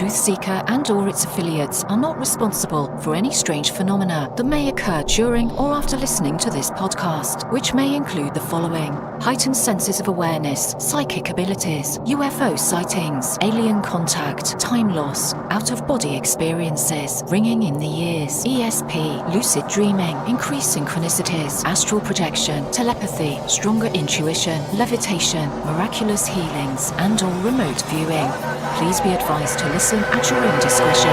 TruthSeekah and/or its affiliates are not responsible for any strange phenomena that may occur during or after listening to this podcast, which may include the following: heightened senses of awareness, psychic abilities, UFO sightings, alien contact, time loss, out-of-body experiences, ringing in the ears, ESP, lucid dreaming, increased synchronicities, astral projection, telepathy, stronger intuition, levitation, miraculous healings, and/or remote viewing. Please be advised to listen at your own discretion.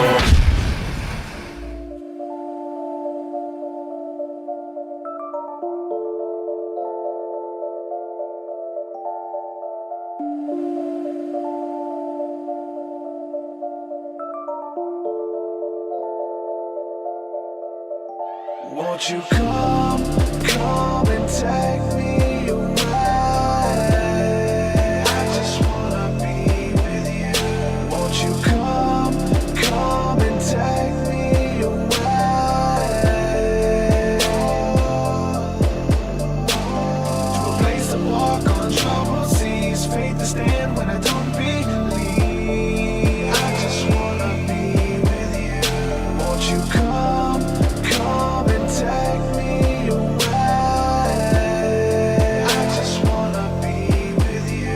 Won't you come and take me away? I just wanna be with you. Won't you come and take me away? To a place to walk on troubled seas, faith to stand when I don't believe. I just wanna be with you. Won't you come and take me away? I just wanna be with you.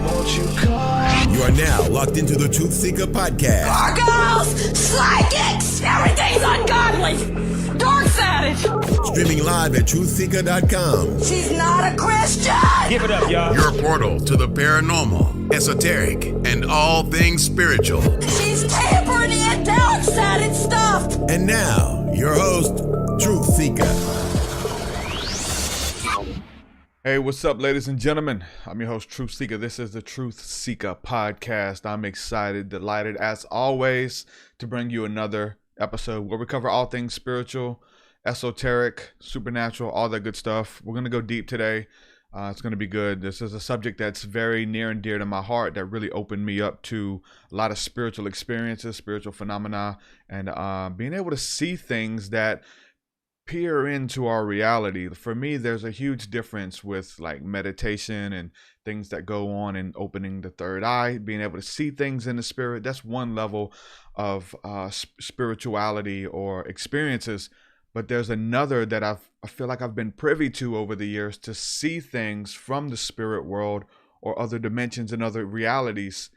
Won't you come? You are now locked into the TruthSeekah podcast. Gargoyles! Psychics! Everything's ungodly! Dark's at it! Streaming live at TruthSeekah.com. She's not a Christian! Give it up, y'all. Your portal to the paranormal, esoteric, and all things spiritual. She's tampering in dark-sided stuff! And now, your host, TruthSeekah. Hey, what's up, ladies and gentlemen? I'm your host, TruthSeekah. This is the TruthSeekah podcast. I'm excited, delighted, as always, to bring you another episode where we cover all things spiritual, esoteric, supernatural, all that good stuff. We're going to go deep today. It's going to be good. This is a subject that's very near and dear to my heart that really opened me up to a lot of spiritual experiences, spiritual phenomena, and being able to see things that peer into our reality. For me, there's a huge difference with like meditation and things that go on in opening the third eye, being able to see things in the spirit. That's one level of spirituality or experiences. But there's another that I feel like I've been privy to over the years, to see things from the spirit world or other dimensions and other realities.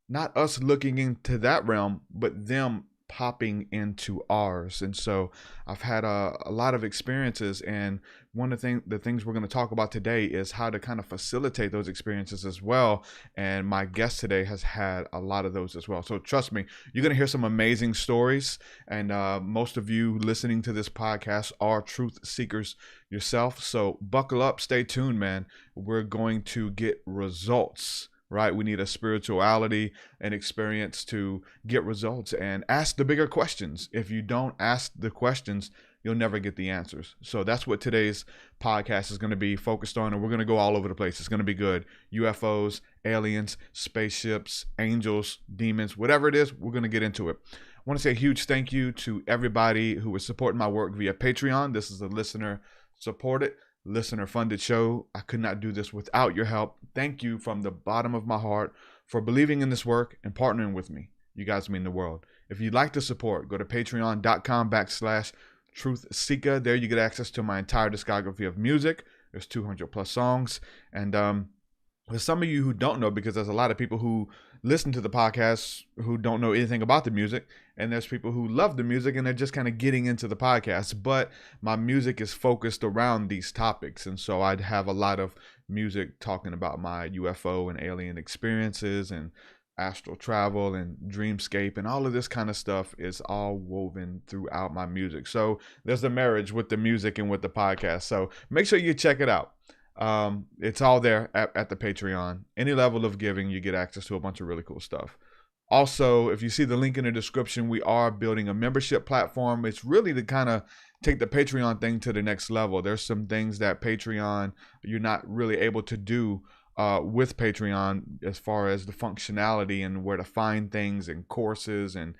Not us looking into that realm, but them popping into ours. And so I've had a lot of experiences, and one of the things we're going to talk about today is how to kind of facilitate those experiences as well. And my guest today has had a lot of those as well. So trust me, you're going to hear some amazing stories. And most of you listening to this podcast are truth seekers yourself. So buckle up, stay tuned, man. We're going to get results. Right? We need a spirituality and experience to get results and ask the bigger questions. If you don't ask the questions, you'll never get the answers. So that's what today's podcast is going to be focused on. And we're going to go all over the place. It's going to be good. UFOs, aliens, spaceships, angels, demons, whatever it is, we're going to get into it. I want to say a huge thank you to everybody who is supporting my work via Patreon. This is a listener supported, listener funded show. I could not do this without your help. Thank you from the bottom of my heart for believing in this work and partnering with me. You guys mean the world. If you'd like to support, go to patreon.com/TruthSeekah. There you get access to my entire discography of music. There's 200 plus songs. And for some of you who don't know, because there's a lot of people who listen to the podcast who don't know anything about the music, and there's people who love the music and they're just kind of getting into the podcast, but my music is focused around these topics. And so I'd have a lot of music talking about my UFO and alien experiences and astral travel and dreamscape, and all of this kind of stuff is all woven throughout my music. So there's a marriage with the music and with the podcast. So make sure you check it out. It's all there at the Patreon. Any level of giving, you get access to a bunch of really cool stuff. Also, if you see the link in the description, we are building a membership platform. It's really to kind of take the Patreon thing to the next level. There's some things that Patreon, you're not really able to do with Patreon as far as the functionality and where to find things and courses and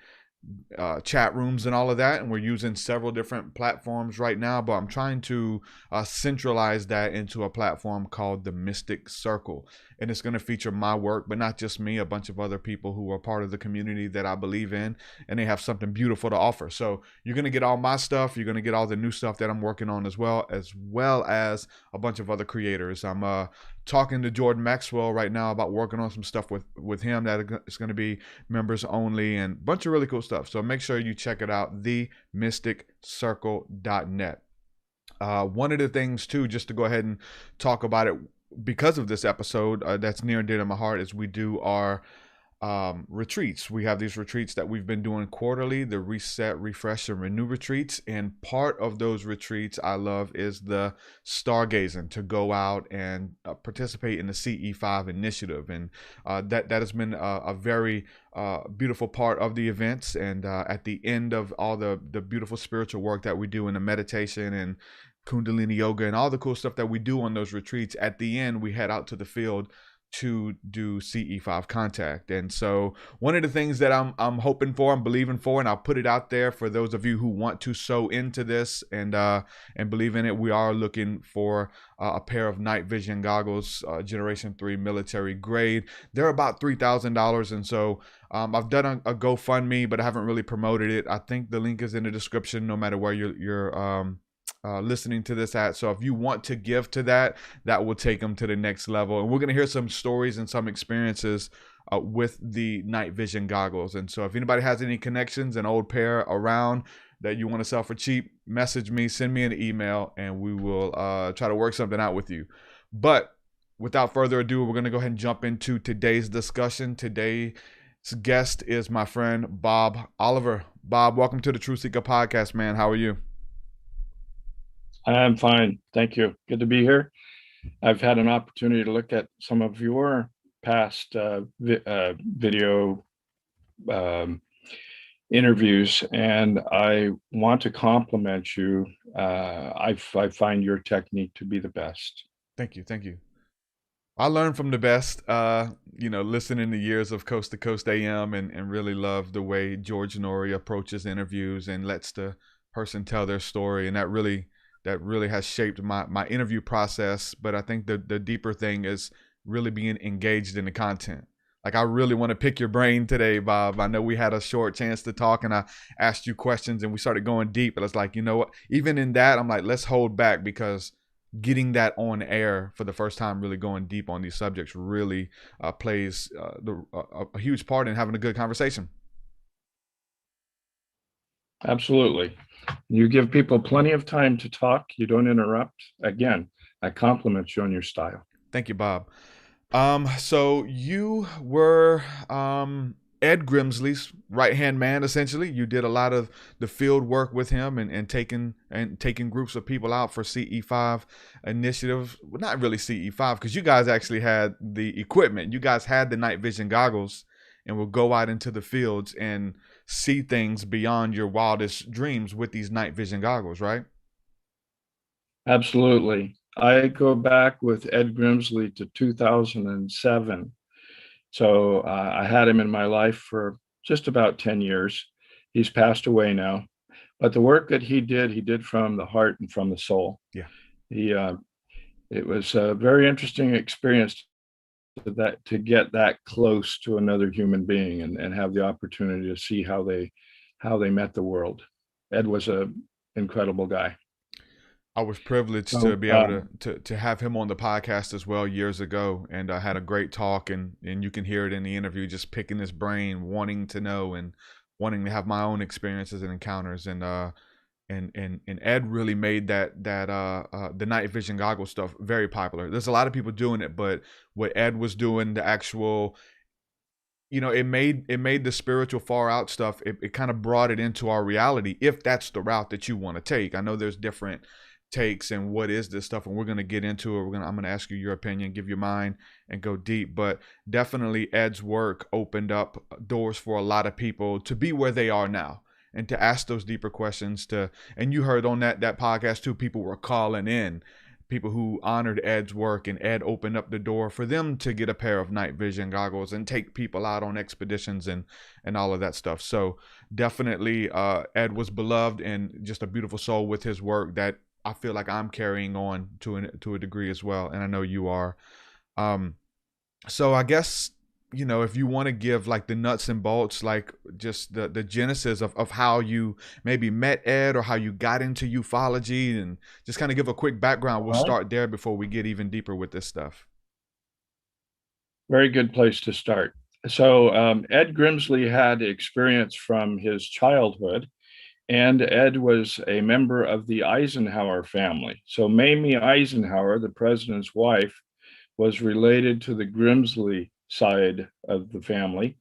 chat rooms and all of that. And we're using several different platforms right now, but I'm trying to centralize that into a platform called the Mystic Circle. and it's going to feature my work, but not just me, a bunch of other people who are part of the community that I believe in, and they have something beautiful to offer. So you're going to get all my stuff. You're going to get all the new stuff that I'm working on, as well as a bunch of other creators. I'm talking to Jordan Maxwell right now about working on some stuff with him that is going to be members only, and a bunch of really cool stuff. So make sure you check it out, themysticcircle.net. One of the things too, just to go ahead and talk about it because of this episode, that's near and dear to my heart, is we do our retreats. We have these retreats that we've been doing quarterly, the Reset, Refresh, and Renew retreats. And part of those retreats I love is the stargazing, to go out and participate in the CE5 initiative. And that has been a very beautiful part of the events. And at the end of all the beautiful spiritual work that we do in the meditation and Kundalini yoga and all the cool stuff that we do on those retreats, at the end we head out to the field to do CE5 contact. And so one of the things that I'm hoping for, I'm believing for, and I'll put it out there for those of you who want to sow into this and believe in it, we are looking for a pair of night vision goggles, generation 3 military grade. They're about $3,000. And so I've done a GoFundMe, but I haven't really promoted it. I think the link is in the description, no matter where you're listening to this at. So if you want to give to that will take them to the next level. And we're going to hear some stories and some experiences with the night vision goggles. And so if anybody has any connections, an old pair around that you want to sell for cheap, message me, send me an email, and we will try to work something out with you. But without further ado, we're going to go ahead and jump into today's discussion. Today's guest is my friend Bob Oliver. Bob, welcome to the TruthSeekah podcast, man. How are you? I'm fine. Thank you. Good to be here. I've had an opportunity to look at some of your past video interviews, and I want to compliment you. I find your technique to be the best. Thank you. Thank you. I learned from the best, listening to years of Coast to Coast AM and really love the way George Norrie approaches interviews and lets the person tell their story. And that really has shaped my interview process. But I think the deeper thing is really being engaged in the content. Like, I really want to pick your brain today, Bob. I know we had a short chance to talk and I asked you questions and we started going deep. But it's like, you know what, even in that, I'm like, let's hold back, because getting that on air for the first time, really going deep on these subjects, really plays a huge part in having a good conversation. Absolutely. You give people plenty of time to talk. You don't interrupt. Again, I compliment you on your style. Thank you, Bob. So you were Ed Grimsley's right-hand man, essentially. You did a lot of the field work with him and taking groups of people out for CE5 initiatives. Well, not really CE5, because you guys actually had the equipment. You guys had the night vision goggles and will go out into the fields and see things beyond your wildest dreams with these night vision goggles, right? Absolutely. I go back with Ed Grimsley to 2007. So I had him in my life for just about 10 years. He's passed away now. But the work that he did from the heart and from the soul. Yeah. It was a very interesting experience to get that close to another human being and have the opportunity to see how they met the world. Ed was an incredible guy. I was privileged to be able to have him on the podcast as well years ago, and I had a great talk, and you can hear it in the interview, just picking his brain, wanting to know and wanting to have my own experiences and encounters, and Ed really made that the night vision goggle stuff very popular. There's a lot of people doing it, but what Ed was doing, the actual, it made the spiritual far out stuff. It kind of brought it into our reality, if that's the route that you want to take. I know there's different takes and what is this stuff, and we're going to get into it. I'm going to ask you your opinion, give you mine, and go deep. But definitely Ed's work opened up doors for a lot of people to be where they are now and to ask those deeper questions. And you heard on that podcast too, people were calling in, people who honored Ed's work, and Ed opened up the door for them to get a pair of night vision goggles and take people out on expeditions and all of that stuff. So definitely Ed was beloved and just a beautiful soul with his work that I feel like I'm carrying on to a degree as well, and I know you are. So I guess, if you want to give like the nuts and bolts, like just the genesis of how you maybe met Ed or how you got into ufology, and just kind of give a quick background. We'll All right. start there before we get even deeper with this stuff. Very good place to start. So, Ed Grimsley had experience from his childhood, and Ed was a member of the Eisenhower family. So, Mamie Eisenhower, the president's wife, was related to the Grimsley side of the family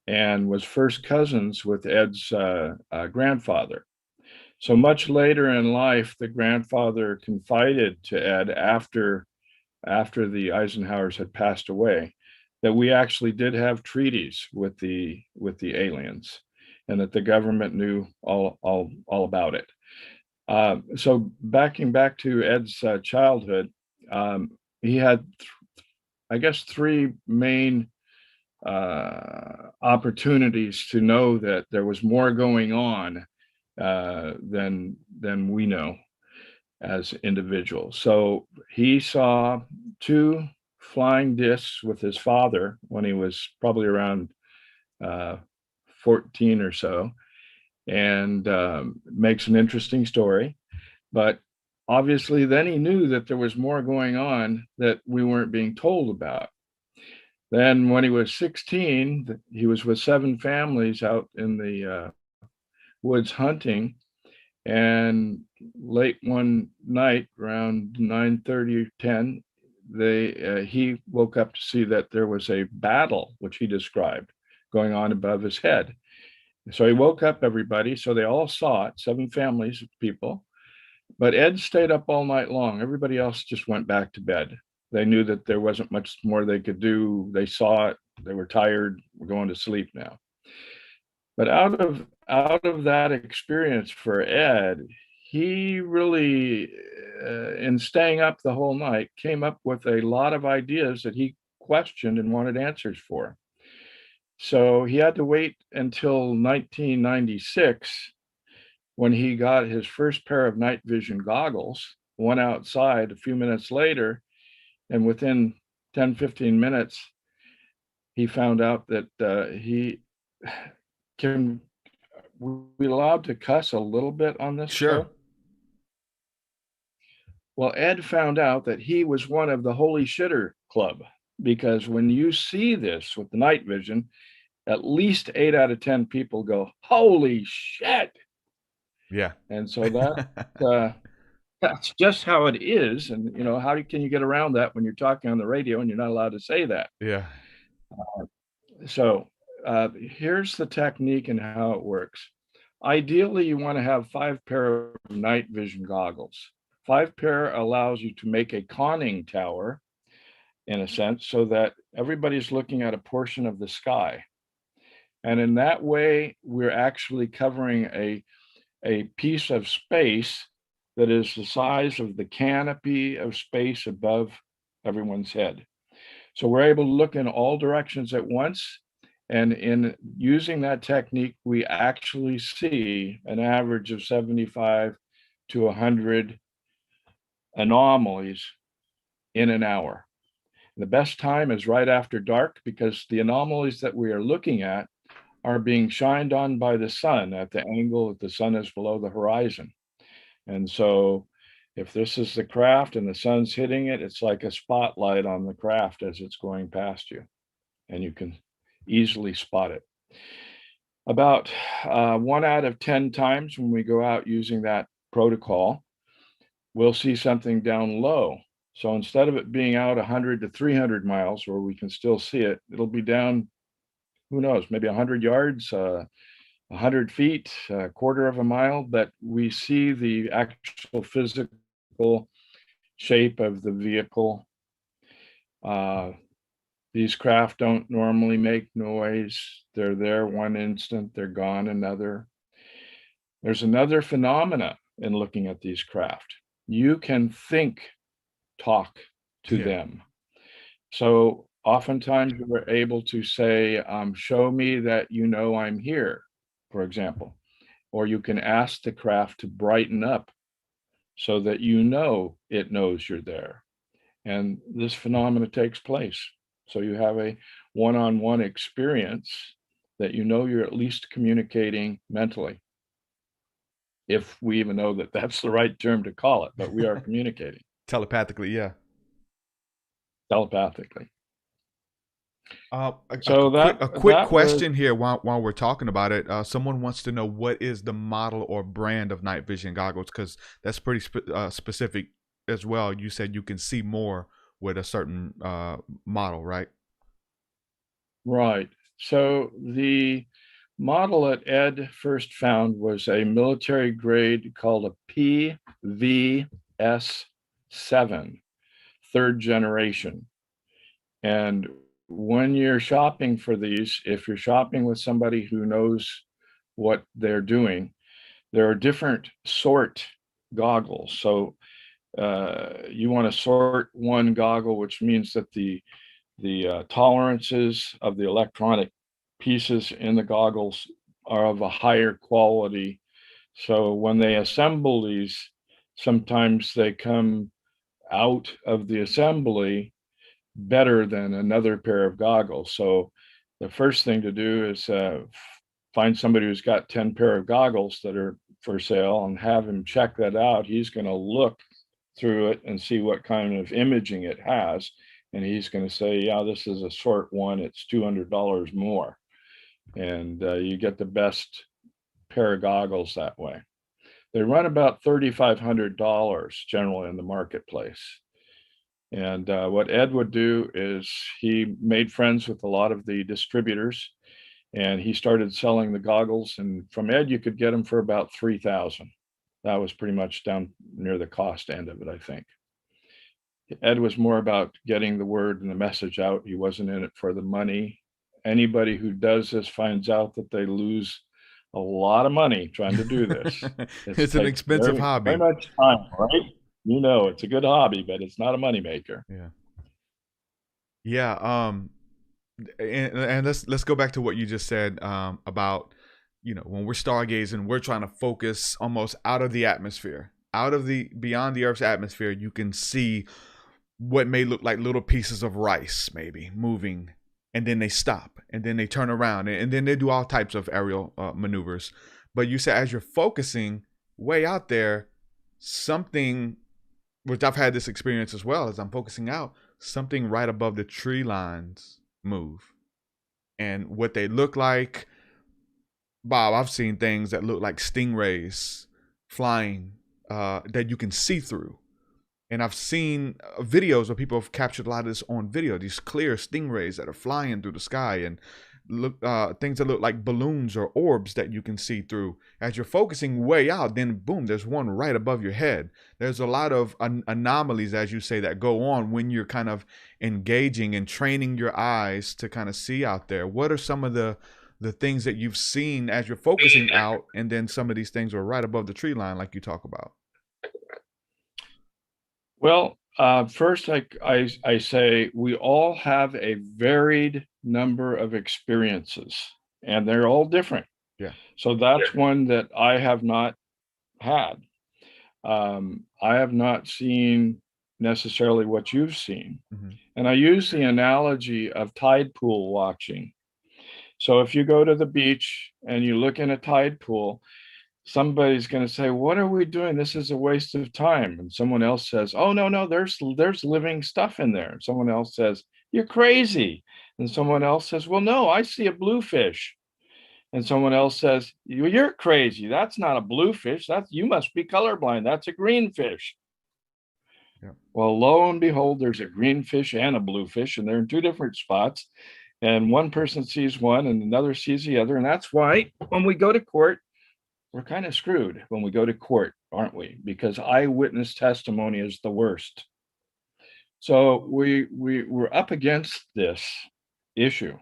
and was first cousins with Ed's grandfather. So much later in life, the grandfather confided to Ed after the Eisenhowers had passed away that we actually did have treaties with the aliens, and that the government knew all about it. So backing back to Ed's childhood, he had, I guess, three main opportunities to know that there was more going on than we know as individuals. So he saw two flying discs with his father when he was probably around 14 or so, and makes an interesting story. But obviously, then he knew that there was more going on that we weren't being told about. Then, when he was 16, he was with seven families out in the woods hunting, and late one night, around 9:30 or 10, he woke up to see that there was a battle, which he described, going on above his head. So he woke up everybody, so they all saw it, seven families of people. But Ed stayed up all night long. Everybody else just went back to bed. They knew that there wasn't much more they could do. They saw it. They were tired. We're going to sleep now. But out of that experience for Ed, he really, in staying up the whole night, came up with a lot of ideas that he questioned and wanted answers for. So he had to wait until 1996 when he got his first pair of night vision goggles, went outside a few minutes later, and within 10, 15 minutes, he found out that he can we allowed to cuss a little bit on this Sure. show? Well, Ed found out that he was one of the Holy Shitter Club, because when you see this with the night vision, at least 8 out of 10 people go, "Holy shit!" Yeah. And so that's just how it is. And how can you get around that when you're talking on the radio and you're not allowed to say that? Yeah. So here's the technique and how it works. Ideally, you want to have 5 pair of night vision goggles. 5 pair allows you to make a conning tower, in a sense, so that everybody's looking at a portion of the sky. And in that way, we're actually covering a piece of space that is the size of the canopy of space above everyone's head. So we're able to look in all directions at once. And in using that technique, we actually see an average of 75 to 100 anomalies in an hour. The best time is right after dark, because the anomalies that we are looking at are being shined on by the sun at the angle that the sun is below the horizon. And so if this is the craft and the sun's hitting it, it's like a spotlight on the craft as it's going past you, and you can easily spot it. About 1 out of 10 times when we go out using that protocol, we'll see something down low. So instead of it being out 100 to 300 miles where we can still see it, it'll be down, who knows, maybe 100 yards, 100 feet, a quarter of a mile, but we see the actual physical shape of the vehicle. These craft don't normally make noise. They're there one instant, they're gone another. There's another phenomena in looking at these craft. You can talk to them. So oftentimes we're able to say, show me that I'm here, for example. Or you can ask the craft to brighten up so that it knows you're there. And this phenomena takes place. So you have a one-on-one experience that you know you're at least communicating mentally. If we even know that that's the right term to call it, but we are communicating Telepathically, yeah. telepathically. A So quick that question here while we're talking about it. Someone wants to know what is the model or brand of night vision goggles, because that's pretty specific as well. You said you can see more with a certain model, right? right. So the model that Ed first found was a military grade called a PVS7, third generation. And when you're shopping for these, if you're shopping with somebody who knows what they're doing, there are different sort goggles. So you want to sort one goggle, which means that the tolerances of the electronic pieces in the goggles are of a higher quality. So when they assemble these, sometimes they come out of the assembly better than another pair of goggles. So the first thing to do is find somebody who's got 10 pair of goggles that are for sale and have him check that out. He's going to look through it and see what kind of imaging it has. And he's going to say, yeah, this is a sort one. It's $200 more. And you get the best pair of goggles that way. They run about $3,500 generally in the marketplace. And what Ed would do is he made friends with a lot of the distributors, and he started selling the goggles. And from Ed, you could get them for about $3,000. That was pretty much down near the cost end of it, I think. Ed was more about getting the word and the message out. He wasn't in it for the money. Anybody who does this finds out that they lose a lot of money trying to do this. It's an expensive hobby. Very much time, right? You know, it's a good hobby, but it's not a moneymaker. Yeah. Yeah. And let's go back to what you just said about, you know, when we're stargazing, we're trying to focus almost out of the atmosphere, beyond the Earth's atmosphere. You can see what may look like little pieces of rice, maybe moving, and then they stop, and then they turn around, and then they do all types of aerial maneuvers. But you said as you're focusing way out there, something, which I've had this experience as well, as I'm focusing out, something right above the tree lines move. And what they look like, Bob, I've seen things that look like stingrays flying that you can see through. And I've seen videos where people have captured a lot of this on video, these clear stingrays that are flying through the sky, and look things that look like balloons or orbs that you can see through. As you're focusing way out, then boom, there's one right above your head. There's a lot of anomalies, as you say, that go on when you're kind of engaging and training your eyes to kind of see out there. What are some of the things that you've seen as you're focusing out, and then some of these things are right above the tree line like you talk about? Well, first, I say we all have a varied number of experiences, and they're all different. Yeah. So that's one that I have not had. I have not seen necessarily what you've seen. Mm-hmm. And I use the analogy of tide pool watching. So if you go to the beach and you look in a tide pool, somebody's going to say, what are we doing? This is a waste of time. And someone else says, oh, no, there's living stuff in there. And someone else says, you're crazy. And someone else says, well, no, I see a bluefish. And someone else says, you're crazy. That's not a bluefish. You must be colorblind. That's a greenfish. Yeah. Well, lo and behold, there's a greenfish and a bluefish, and they're in two different spots. And one person sees one and another sees the other. And that's why when we go to court, we're kind of screwed when we go to court, aren't we? Because eyewitness testimony is the worst. So we're up against this issue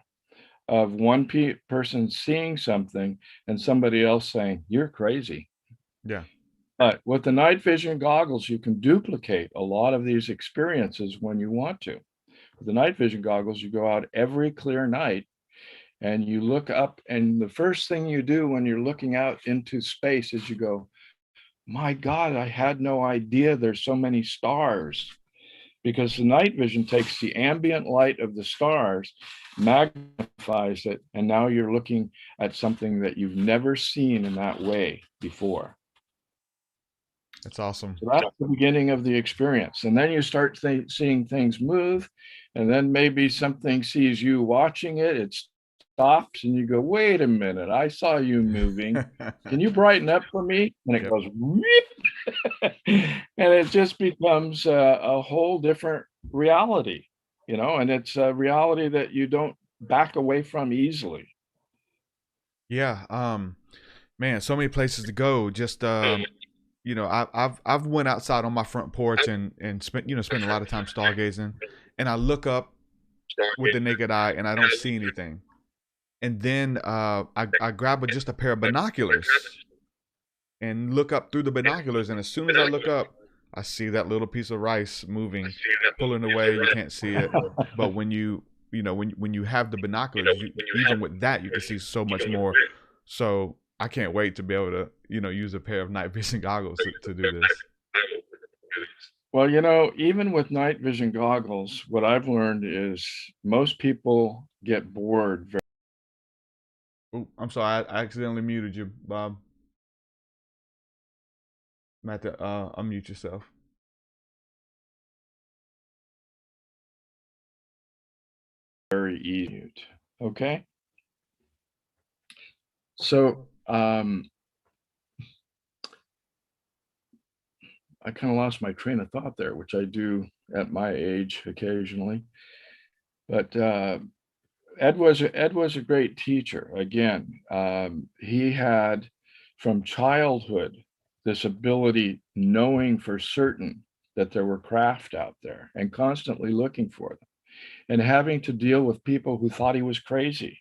of one person seeing something and somebody else saying, you're crazy. Yeah. But with the night vision goggles, you can duplicate a lot of these experiences when you want to. With the night vision goggles, you go out every clear night and you look up, and the first thing you do when you're looking out into space is you go, my God, I had no idea there's so many stars. because the night vision takes the ambient light of the stars, magnifies it, and now you're looking at something that you've never seen in that way before. That's awesome. So that's the beginning of the experience. And then you start seeing things move, and then maybe something sees you watching it, it stops, and you go, wait a minute, I saw you moving. Can you brighten up for me? And it Yep. goes, and it just becomes a whole different reality, you know, and it's a reality that you don't back away from easily. Yeah. Man, so many places to go. Just you know, I've went outside on my front porch and spent a lot of time stargazing, and I look up with the naked eye and I don't see anything, and then I grab just a pair of binoculars and look up through the binoculars, and as soon as I look up, I see that little piece of rice moving, pulling away. You can't see it, but when when you have the binoculars, even with that, you can see so much more. So I can't wait to be able to use a pair of night vision goggles to do this. Well, you know, even with night vision goggles, what I've learned is most people get bored very Oh, I'm sorry, I accidentally muted you, Bob. I'm have to unmute yourself. easy. Okay. So I kind of lost my train of thought there, which I do at my age occasionally. But Ed was a great teacher. Again, he had from childhood this ability, knowing for certain that there were craft out there and constantly looking for them, and having to deal with people who thought he was crazy.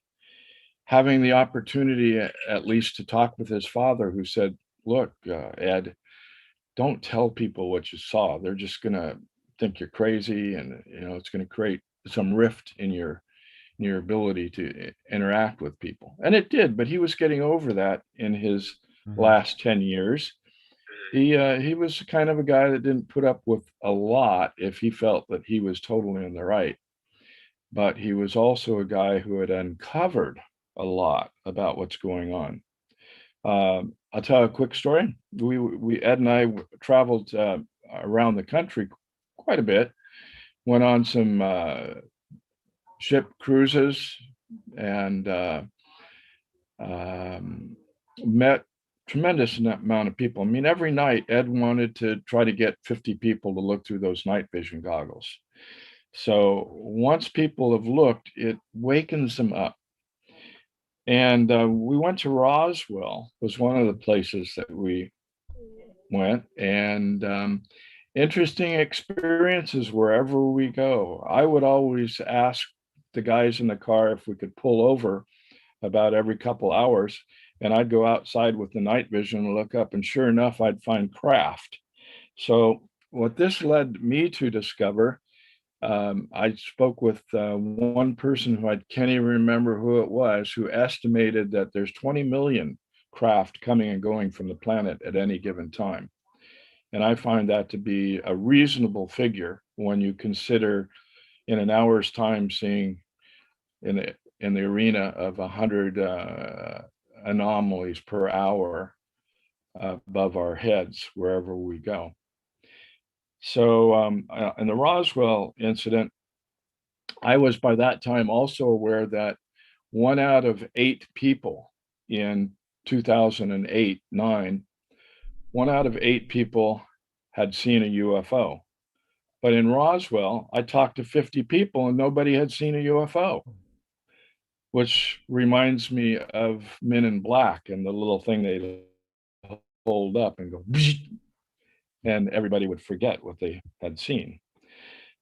Having the opportunity, at least, to talk with his father, who said, "Look, Ed, don't tell people what you saw. They're just going to think you're crazy, and it's going to create some rift in your ability to interact with people." And it did, but he was getting over that in his last 10 years. He was kind of a guy that didn't put up with a lot if he felt that he was totally in the right. But he was also a guy who had uncovered a lot about what's going on. I'll tell a quick story. Ed and I traveled around the country quite a bit. Went on some ship cruises and met tremendous amount of people. I mean, every night Ed wanted to try to get 50 people to look through those night vision goggles. So once people have looked, it wakens them up. And we went to Roswell, was one of the places that we went, and interesting experiences wherever we go. I would always ask the guys in the car if we could pull over about every couple hours, and I'd go outside with the night vision and look up, and sure enough, I'd find craft. So what this led me to discover, I spoke with one person who I can't even remember who it was, who estimated that there's 20 million craft coming and going from the planet at any given time. And I find that to be a reasonable figure when you consider in an hour's time seeing in the arena of 100 anomalies per hour above our heads wherever we go. So in the Roswell incident, I was by that time also aware that 1 out of 8 people in 2008-9, 1 out of 8 people had seen a UFO. But in Roswell, I talked to 50 people and nobody had seen a UFO, which reminds me of Men in Black and the little thing they hold up and go, and everybody would forget what they had seen.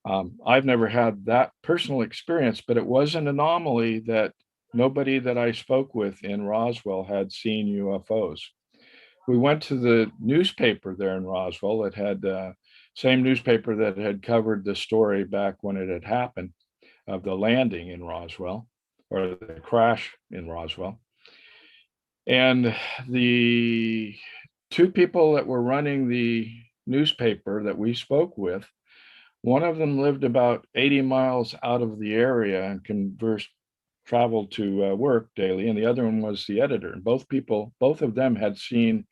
I've never had that personal experience, but it was an anomaly that nobody that I spoke with in Roswell had seen UFOs. We went to the newspaper there in Roswell that had same newspaper that had covered the story back when it had happened of the landing in Roswell, or the crash in Roswell. And the 2 people that were running the newspaper that we spoke with One of them lived about 80 miles out of the area and traveled to work daily, and the other one was the editor. And both of them had seen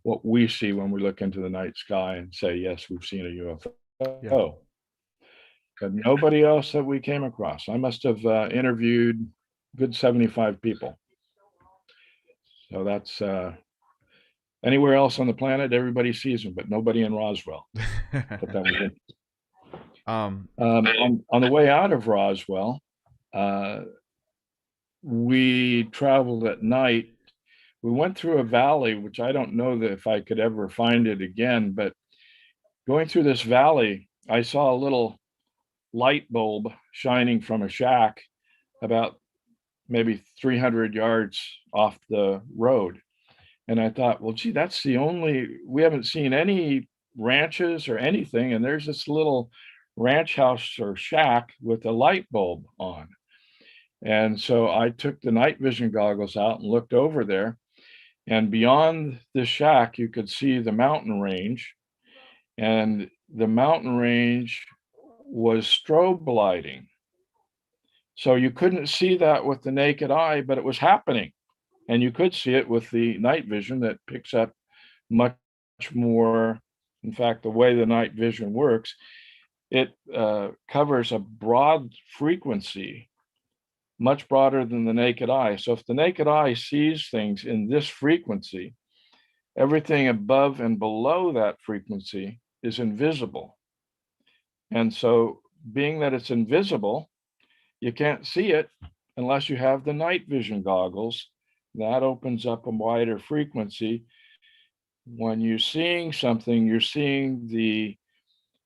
what we see when we look into the night sky and say, yes, we've seen a Yeah. UFO. But nobody else that we came across. I must have interviewed good 75 people. So that's anywhere else on the planet, everybody sees them, but nobody in Roswell. But that was it. On the way out of Roswell, we traveled at night. We went through a valley, which I don't know that if I could ever find it again, but going through this valley, I saw a little light bulb shining from a shack about maybe 300 yards off the road. And I thought, well, gee, we haven't seen any ranches or anything. And there's this little ranch house or shack with a light bulb on. And so I took the night vision goggles out and looked over there. And beyond the shack, you could see the mountain range. And the mountain range was strobe lighting. So you couldn't see that with the naked eye, but it was happening. And you could see it with the night vision that picks up much more. In fact, the way the night vision works, it covers a broad frequency, much broader than the naked eye. So if the naked eye sees things in this frequency, everything above and below that frequency is invisible. And so being that it's invisible, you can't see it unless you have the night vision goggles. That opens up a wider frequency. When you're seeing something, you're seeing the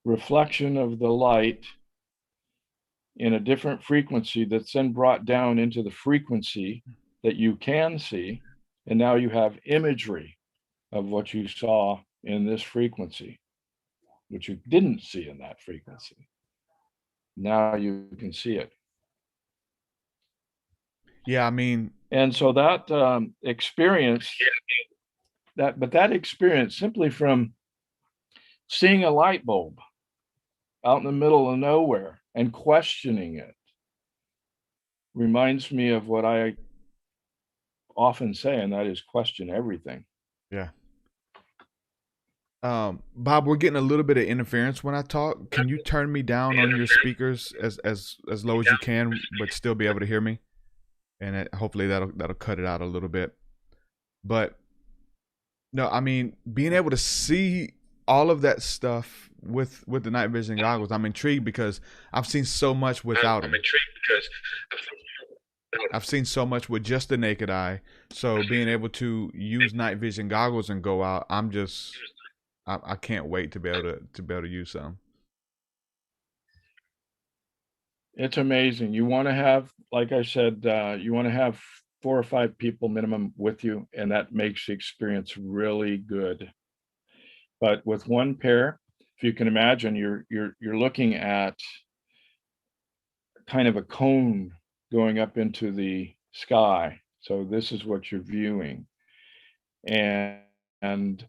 reflection of the light in a different frequency that's then brought down into the frequency that you can see. And now you have imagery of what you saw in this frequency, which you didn't see in that frequency. Now you can see it. Yeah, I mean, and so that experience, that experience simply from seeing a light bulb out in the middle of nowhere and questioning it reminds me of what I often say, and that is question everything. yeah. Bob, we're getting a little bit of interference when I talk. Can you turn me down on your speakers as low as you can, but still be able to hear me? And hopefully that'll cut it out a little bit. But no, I mean, being able to see all of that stuff with the night vision goggles, I'm intrigued because I've seen so much without them. I've seen so much with just the naked eye. So being able to use night vision goggles and go out, I can't wait to be able to use some. It's amazing. You want to have, like I said, you want to have 4 or 5 people minimum with you, and that makes the experience really good. But with one pair, if you can imagine, you're looking at kind of a cone going up into the sky. So this is what you're viewing, and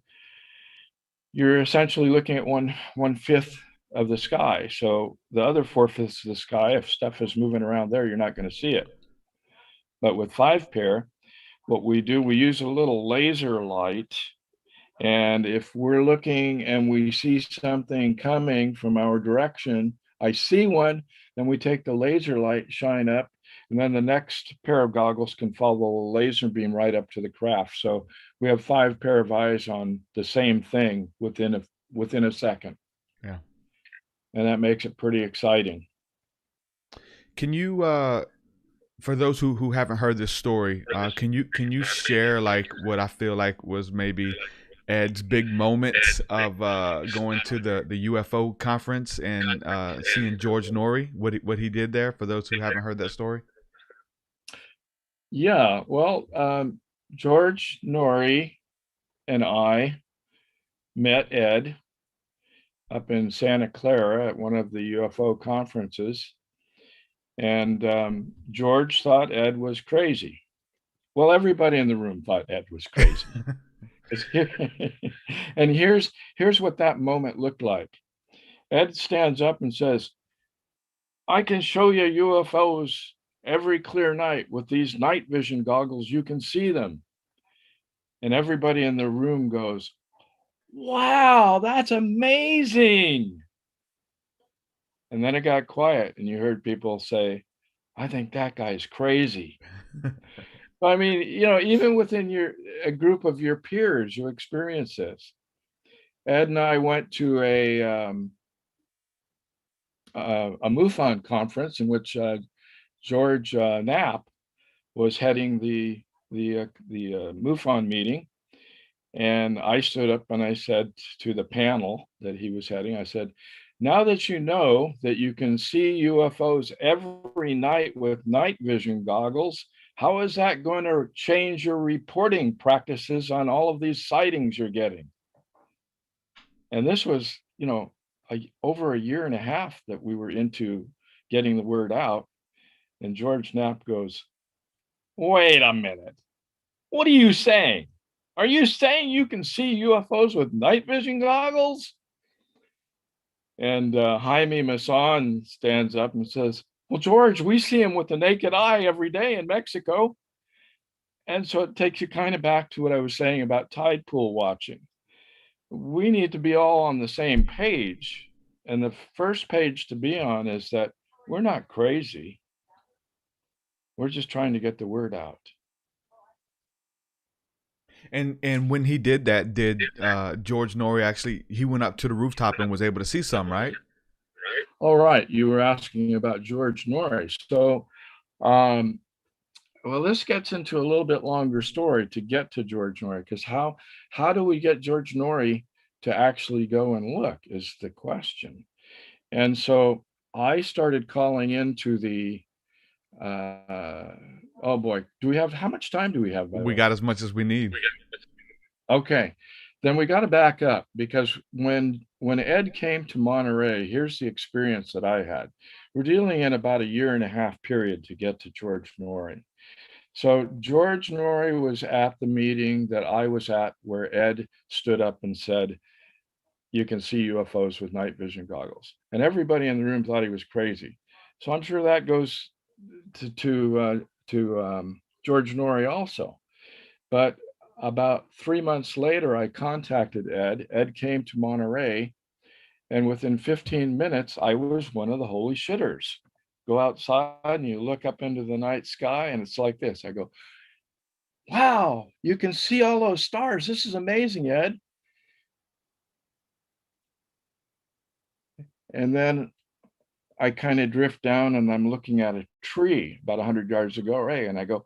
you're essentially looking at 1/5 of the sky. So the other 4/5 of the sky, if stuff is moving around there, you're not going to see it. But with 5 pair, what we do, we use a little laser light. And if we're looking and we see something coming from our direction, I see one, then we take the laser light, shine up, and then the next pair of goggles can follow the laser beam right up to the craft. So we have 5 pair of eyes on the same thing within a second. Yeah. And that makes it pretty exciting. Can you, for those who haven't heard this story, can you share like what I feel like was maybe Ed's big moments of going to the UFO conference and seeing George Norrie, what he did there, for those who haven't heard that story? Yeah, well, George Norrie and I met Ed up in Santa Clara at one of the UFO conferences. And George thought Ed was crazy. Well, everybody in the room thought Ed was crazy. And here's what that moment looked like. Ed stands up and says, I can show you UFOs every clear night with these night vision goggles. You can see them. And everybody in the room goes, wow, that's amazing. And then it got quiet, and you heard people say, I think that guy's crazy. I mean, even within a group of your peers, you experience this. Ed and I went to a MUFON conference in which George Knapp was heading the MUFON meeting, and I stood up and I said to the panel that he was heading, I said, now that you know that you can see UFOs every night with night vision goggles, how is that going to change your reporting practices on all of these sightings you're getting? And this was, over a year and a half that we were into getting the word out. And George Knapp goes, wait a minute. What are you saying? Are you saying you can see UFOs with night vision goggles? And Jaime Maussan stands up and says, well, George, we see them with the naked eye every day in Mexico. And so it takes you kind of back to what I was saying about tide pool watching. We need to be all on the same page. And the first page to be on is that we're not crazy. We're just trying to get the word out. And when he did that, did George Norrie actually, he went up to the rooftop and was able to see some, right? All right. You were asking about George Norrie. So, well, this gets into a little bit longer story to get to George Norrie, because how do we get George Norrie to actually go and look is the question. And so I started calling into the, oh boy, how much time do we have? We got as much as we need. Okay, then we got to back up, because when Ed came to Monterey, here's the experience that I had. We're dealing in about a year and a half period to get to George Norrie. So George Norrie was at the meeting that I was at, where Ed stood up and said, you can see UFOs with night vision goggles. And everybody in the room thought he was crazy. So I'm sure that goes to George Norrie also. But about 3 months later, I contacted Ed. Ed came to Monterey, and within 15 minutes, I was one of the holy shitters. Go outside and you look up into the night sky, and it's like this. I go, wow, you can see all those stars. This is amazing, Ed. And then I kind of drift down and I'm looking at a tree about 100 yards away, and I go,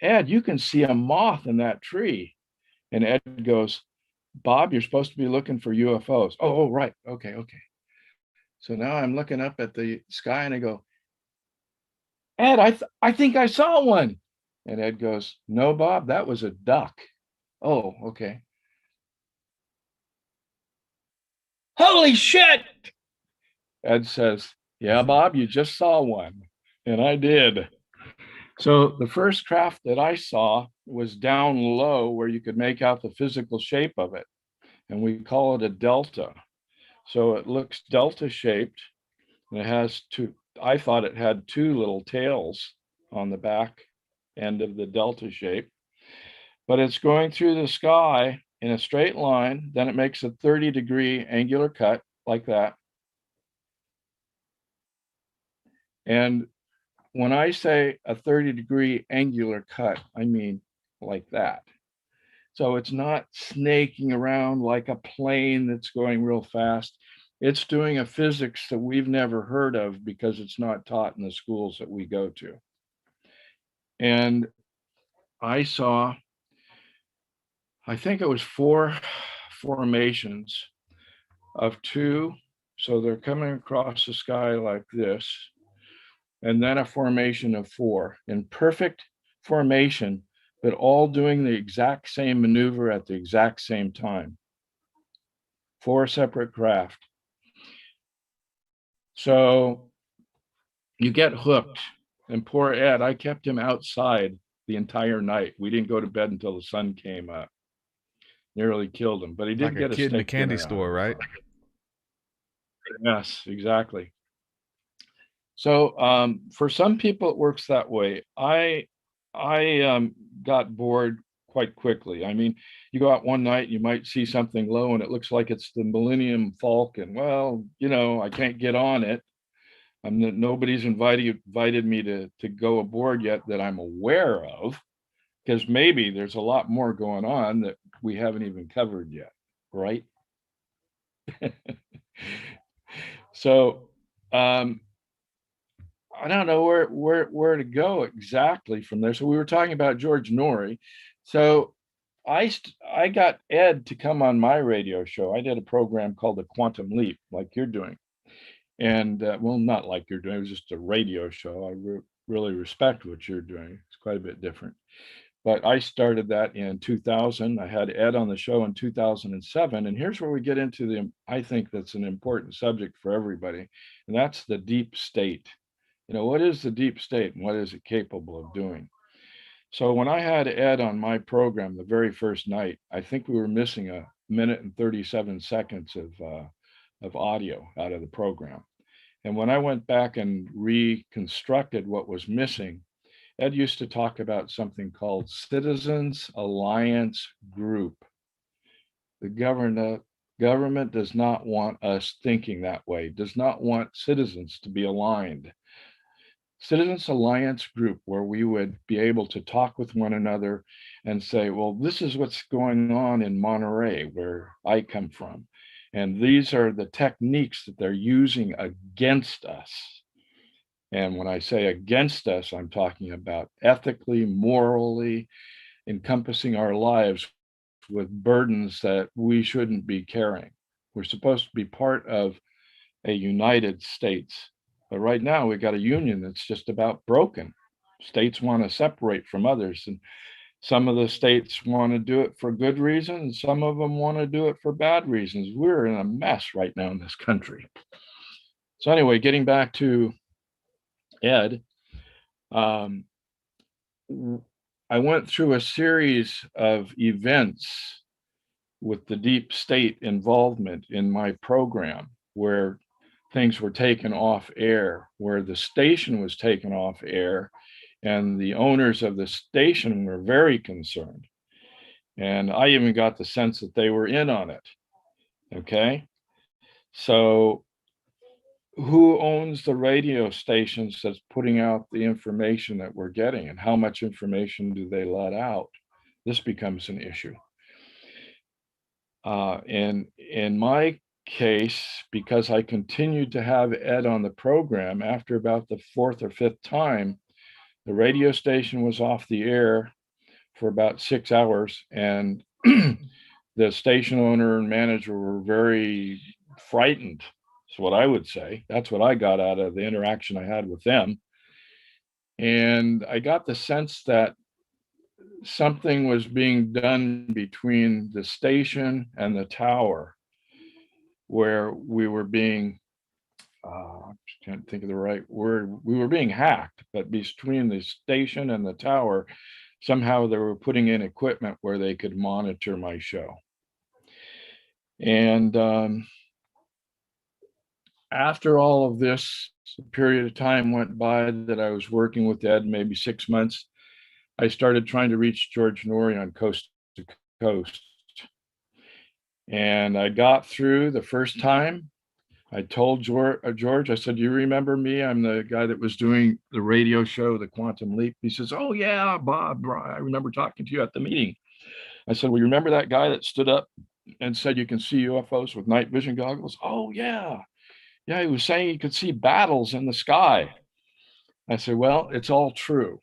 Ed, you can see a moth in that tree. And Ed goes, Bob, you're supposed to be looking for UFOs. Oh, right. Okay. So now I'm looking up at the sky and I go, Ed, I think I saw one. And Ed goes, no, Bob, that was a duck. Oh, okay. Holy shit. Ed says, yeah, Bob, you just saw one. And I did. So the first craft that I saw was down low, where you could make out the physical shape of it. And we call it a delta. So it looks delta shaped, and it has I thought it had two little tails on the back end of the delta shape, but it's going through the sky in a straight line. Then it makes a 30-degree angular cut like that. And when I say a 30-degree angular cut, I mean like that. So it's not snaking around like a plane that's going real fast. It's doing a physics that we've never heard of, because it's not taught in the schools that we go to. And I saw, I think it was 4 formations of 2. So they're coming across the sky like this, and then a formation of 4 in perfect formation, but all doing the exact same maneuver at the exact same time. 4 separate craft. So you get hooked. And poor Ed, I kept him outside the entire night. We didn't go to bed until the sun came up. Nearly killed him, but he did like get a kid in a steak candy dinner store, out. right? Yes, exactly. So for some people, it works that way. I got bored quite quickly. I mean, you go out one night, you might see something low, and it looks like it's the Millennium Falcon. Well, I can't get on it. Nobody's invited me to go aboard yet that I'm aware of, because maybe there's a lot more going on that we haven't even covered yet, right? So um, I don't know where to go exactly from there. So we were talking about George Norrie. So I got Ed to come on my radio show. I did a program called The Quantum Leap, like you're doing, and well, not like you're doing. It was just a radio show. Really respect what you're doing. It's quite a bit different. But I started that in 2000. I had Ed on the show in 2007, and here's where we get into I think that's an important subject for everybody, and that's the deep state. What is the deep state and what is it capable of doing? So when I had Ed on my program the very first night, I think we were missing a minute and 37 seconds of audio out of the program. And when I went back and reconstructed what was missing, Ed used to talk about something called Citizens Alliance Group. The government does not want us thinking that way, does not want citizens to be aligned. Citizens Alliance Group, where we would be able to talk with one another and say, well, this is what's going on in Monterey, where I come from. And these are the techniques that they're using against us. And when I say against us, I'm talking about ethically, morally, encompassing our lives with burdens that we shouldn't be carrying. We're supposed to be part of a United States. But right now, we've got a union that's just about broken. States want to separate from others. And some of the states want to do it for good reasons. Some of them want to do it for bad reasons. We're in a mess right now in this country. So, anyway, getting back to Ed, um, I went through a series of events with the deep state involvement in my program where things were taken off air, where the station was taken off air, and the owners of the station were very concerned. And I even got the sense that they were in on it. Okay. So, who owns the radio stations that's putting out the information that we're getting, and how much information do they let out? This becomes an issue. And in my case, because I continued to have Ed on the program, after about the fourth or fifth time, the radio station was off the air for about 6 hours, and the station owner and manager were very frightened. That's what I would say. That's what I got out of the interaction I had with them. And I got the sense that something was being done between the station and the tower, where we were being, I can't think of the right word, we were being hacked, but between the station and the tower, somehow they were putting in equipment where they could monitor my show. And after all of this, a period of time went by that I was working with Ed, maybe 6 months, I started trying to reach George Norrie on Coast to Coast. And I got through the first time. I told George, I said, you remember me? I'm the guy that was doing the radio show, The Quantum Leap. He says, oh, yeah, Bob, I remember talking to you at the meeting. I said, well, you remember that guy that stood up and said you can see UFOs with night vision goggles? Oh, yeah. Yeah, he was saying he could see battles in the sky. I said, well, it's all true.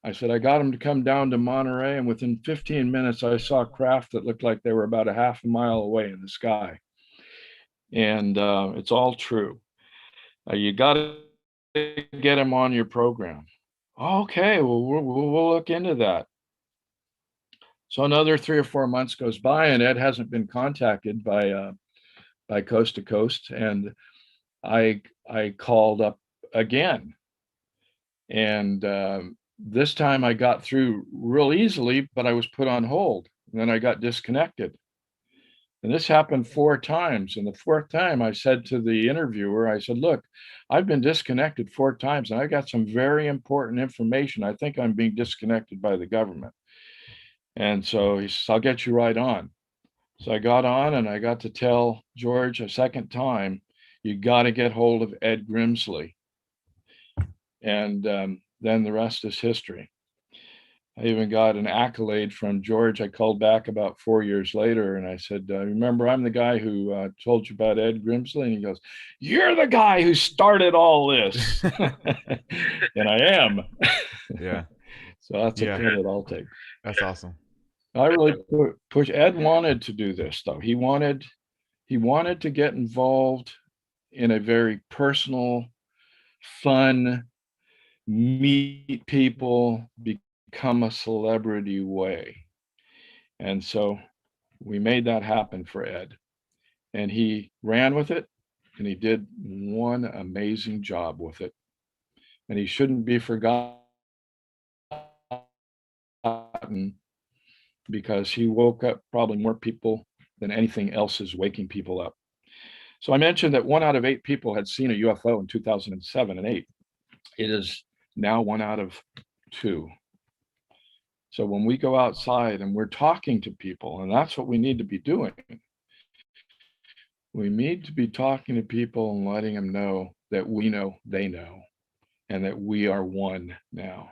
I said, I got him to come down to Monterey, and within 15 minutes, I saw craft that looked like they were about a half a mile away in the sky. And it's all true. You got to get him on your program. Okay, well, we'll look into that. So another 3 or 4 months goes by, and Ed hasn't been contacted by Coast to Coast, and I called up again, and this time I got through real easily, but I was put on hold, and then I got disconnected. And this happened 4 times. And the fourth time I said to the interviewer, I said, look, I've been disconnected 4 times and I got some very important information. I think I'm being disconnected by the government. And so he says, I'll get you right on. So I got on and I got to tell George a second time, you got to get hold of Ed Grimsley. And then the rest is history. I even got an accolade from George. I called back about 4 years later and I said, remember, I'm the guy who told you about Ed Grimsley? And he goes, you're the guy who started all this. And I am. Yeah. So that's a credit I'll take. That's awesome. I really push. Ed wanted to do this, though. He wanted to get involved in a very personal, fun, meet people, become a celebrity way. And so we made that happen for Ed. And he ran with it, and he did one amazing job with it. And he shouldn't be forgotten because he woke up probably more people than anything else is waking people up. So I mentioned that 1 out of 8 people had seen a UFO in 2007 and 8. It is now 1 out of 2. So when we go outside and we're talking to people, and that's what we need to be doing, we need to be talking to people and letting them know that we know they know, and that we are one now.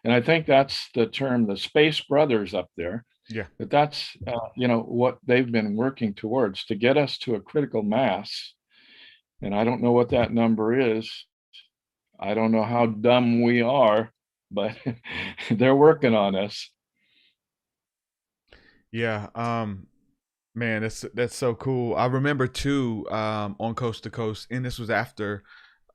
And I think that's the term, the space brothers up there. Yeah. That's what they've been working towards, to get us to a critical mass. And I don't know what that number is. I don't know how dumb we are, but they're working on us. Yeah. Man, that's so cool. I remember too, on Coast to Coast, and this was after,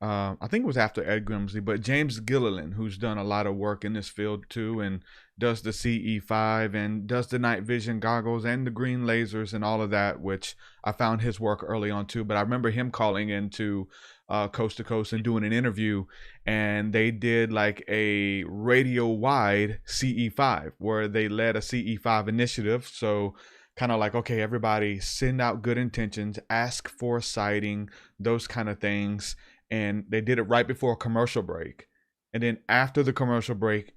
I think it was after Ed Grimsley, but James Gilliland, who's done a lot of work in this field too, and does the CE5 and does the night vision goggles and the green lasers and all of that, which I found his work early on too. But I remember him calling into Coast to Coast and doing an interview, and they did like a radio wide CE5 where they led a CE5 initiative. So kind of like, okay, everybody send out good intentions, ask for a sighting, those kind of things. And they did it right before a commercial break. And then after the commercial break,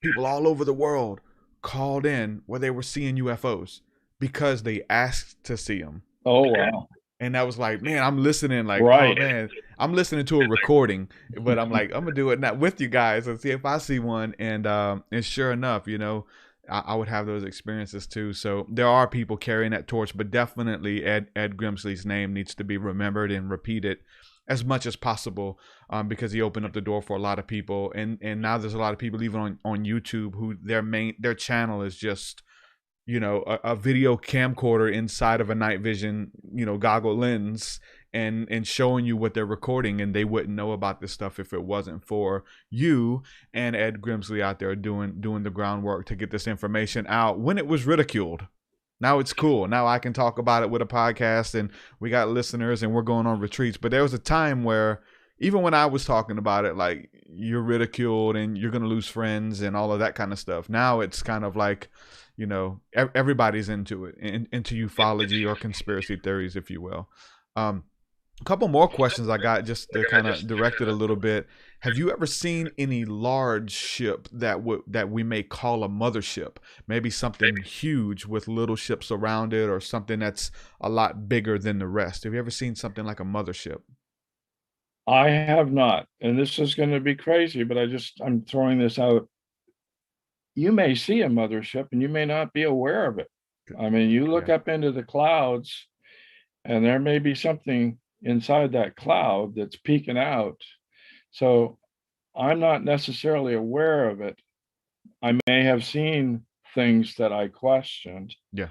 people all over the world called in where they were seeing UFOs because they asked to see them. Oh, wow. And that was like, man, I'm listening like, right. Oh man, I'm listening to a recording, but I'm like, I'm gonna do it not with you guys and see if I see one. And sure enough, I would have those experiences too. So there are people carrying that torch, but definitely Ed Grimsley's name needs to be remembered and repeated as much as possible, because he opened up the door for a lot of people. And now there's a lot of people even on YouTube who their channel is just, a video camcorder inside of a night vision, goggle lens and showing you what they're recording, and they wouldn't know about this stuff if it wasn't for you and Ed Grimsley out there doing the groundwork to get this information out when it was ridiculed. Now it's cool. Now I can talk about it with a podcast and we got listeners and we're going on retreats. But there was a time where even when I was talking about it, like, you're ridiculed and you're going to lose friends and all of that kind of stuff. Now it's kind of like, everybody's into it, into ufology or conspiracy theories, if you will. A couple more questions I got just to kind of direct it a little bit. Have you ever seen any large ship that we may call a mothership? Maybe something huge with little ships around it, or something that's a lot bigger than the rest. Have you ever seen something like a mothership? I have not. And this is going to be crazy, but I'm throwing this out. You may see a mothership and you may not be aware of it. I mean, you look up into the clouds and there may be something inside that cloud that's peeking out. So I'm not necessarily aware of it. I may have seen things that I questioned. Yeah.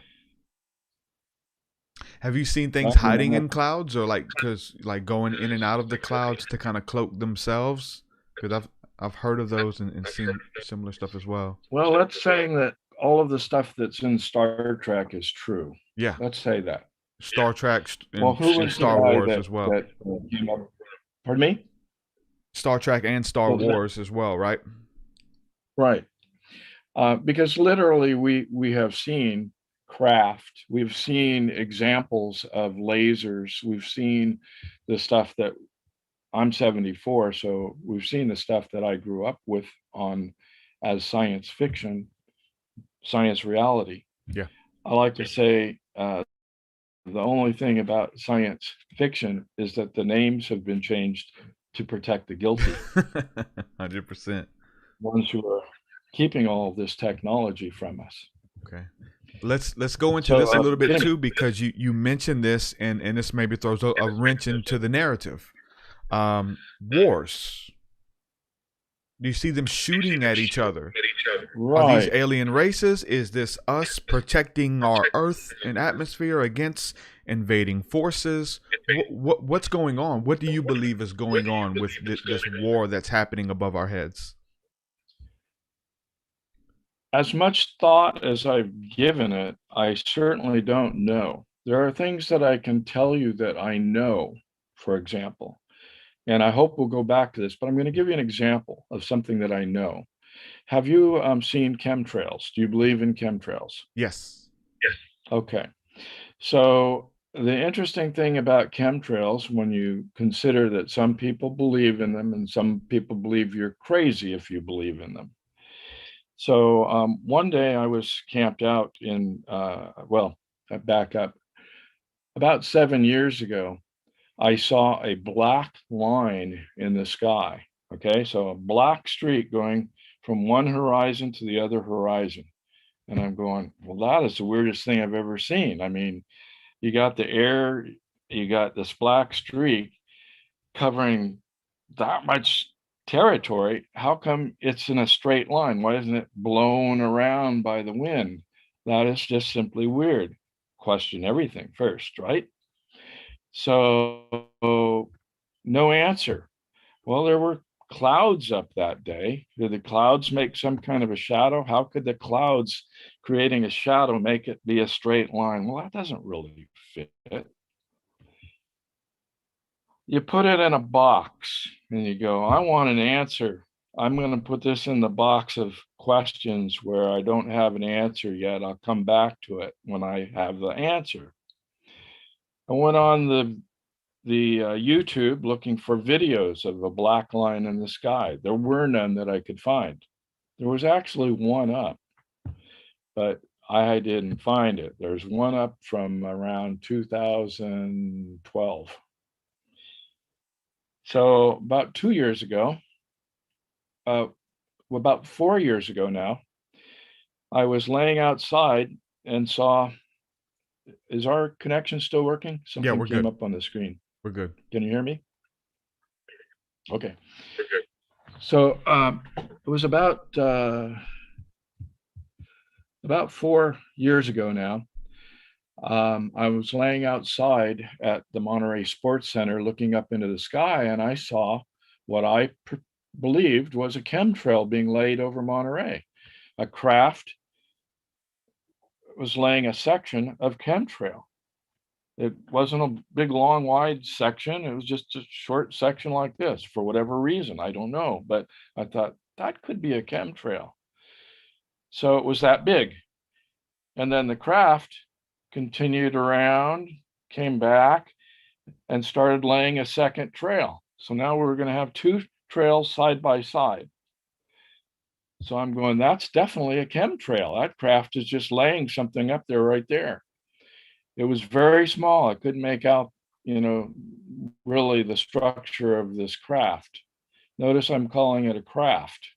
Have you seen things hiding in clouds, or like going in and out of the clouds to kind of cloak themselves? Because I've heard of those and seen similar stuff as well. Well, let's say that all of the stuff that's in Star Trek is true. Yeah. Let's say that. Star Trek and Star Wars as well. Pardon me? Star Trek and Star Wars as well, right? Right. Because literally we have seen craft. We've seen examples of lasers. We've seen the stuff that I'm 74, so we've seen the stuff that I grew up with on as science fiction, science reality. Yeah. I like to say the only thing about science fiction is that the names have been changed to protect the guilty, 100%. ones who are keeping all of this technology from us. Okay. Let's go into So, this a little bit getting- too, because you mentioned this, and this maybe throws a wrench into the narrative. Wars. Do you see them shooting at each other? Are these Right. alien races? Is this us protecting our Earth and atmosphere against invading forces? What's going on? What do you believe is going on with this war that's happening above our heads? As much thought as I've given it, I certainly don't know. There are things that I can tell you that I know, for example, and I hope we'll go back to this, but I'm going to give you an example of something that I know. Have you seen chemtrails? Do you believe in chemtrails? Yes. Okay. So the interesting thing about chemtrails, when you consider that some people believe in them and some people believe you're crazy if you believe in them. So one day I was camped out in, I back up. About 7 years ago, I saw a black line in the sky. Okay, so a black streak going from one horizon to the other horizon. And I'm going, well, that is the weirdest thing I've ever seen. I mean, you got the air, you got this black streak covering that much territory. How come it's in a straight line? Why isn't it blown around by the wind? That is just simply weird. Question everything first, right? So no answer. Well, there were clouds up that day. Did the clouds make some kind of a shadow? How could the clouds creating a shadow make it be a straight line? Well, that doesn't really fit. You put it in a box and you go, I want an answer. I'm going to put this in the box of questions where I don't have an answer yet. I'll come back to it when I have the answer. I went on the YouTube looking for videos of a black line in the sky. There were none that I could find. There was actually one up, but I didn't find it. There's one up from around 2012. So about 2 years ago, about 4 years ago now, I was laying outside and saw, is our connection still working? Something we're came good. up on the screen. We're good. Can you hear me? Okay. So it was about 4 years ago now. I was laying outside at the Monterey Sports Center looking up into the sky, and I saw what I believed was a chemtrail being laid over Monterey. A craft was laying a section of chemtrail. It wasn't a big, long, wide section. It was just a short section like this for whatever reason. I don't know, but I thought that could be a chemtrail. So it was that big. And then the craft continued around, came back, and started laying a second trail. So now we're going to have two trails side by side. So I'm going, that's definitely a chemtrail. That craft is just laying something up there right there. It was very small. I couldn't make out, really the structure of this craft. Notice I'm calling it a craft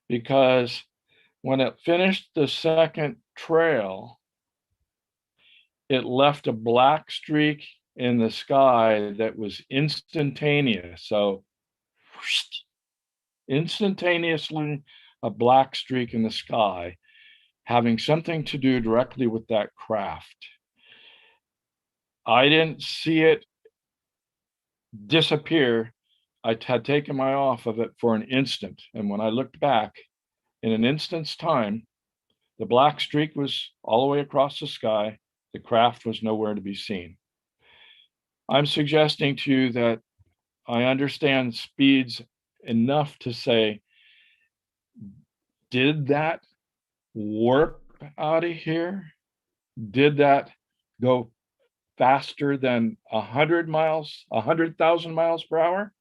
because when it finished the second trail, it left a black streak in the sky that was instantaneous. So instantaneously, a black streak in the sky having something to do directly with that craft. I didn't see it disappear. I had taken my eye off of it for an instant. And when I looked back, in an instant's time, the black streak was all the way across the sky. The craft was nowhere to be seen. I'm suggesting to you that I understand speeds enough to say, did that warp out of here? did that go faster than 100,000 miles per hour?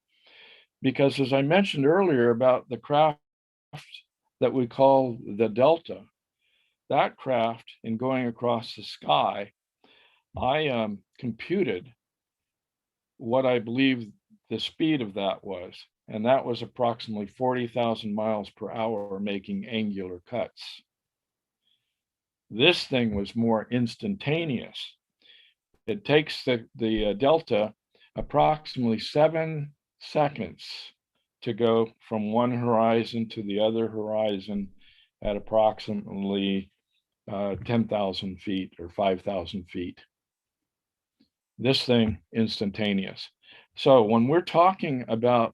Because as I mentioned earlier about the craft that we call the Delta, that craft in going across the sky, I computed what I believe the speed of that was, and that was approximately 40,000 miles per hour making angular cuts. This thing was more instantaneous. It takes the Delta approximately 7 seconds to go from one horizon to the other horizon at approximately 10,000 feet or 5,000 feet. This thing instantaneous. So when we're talking about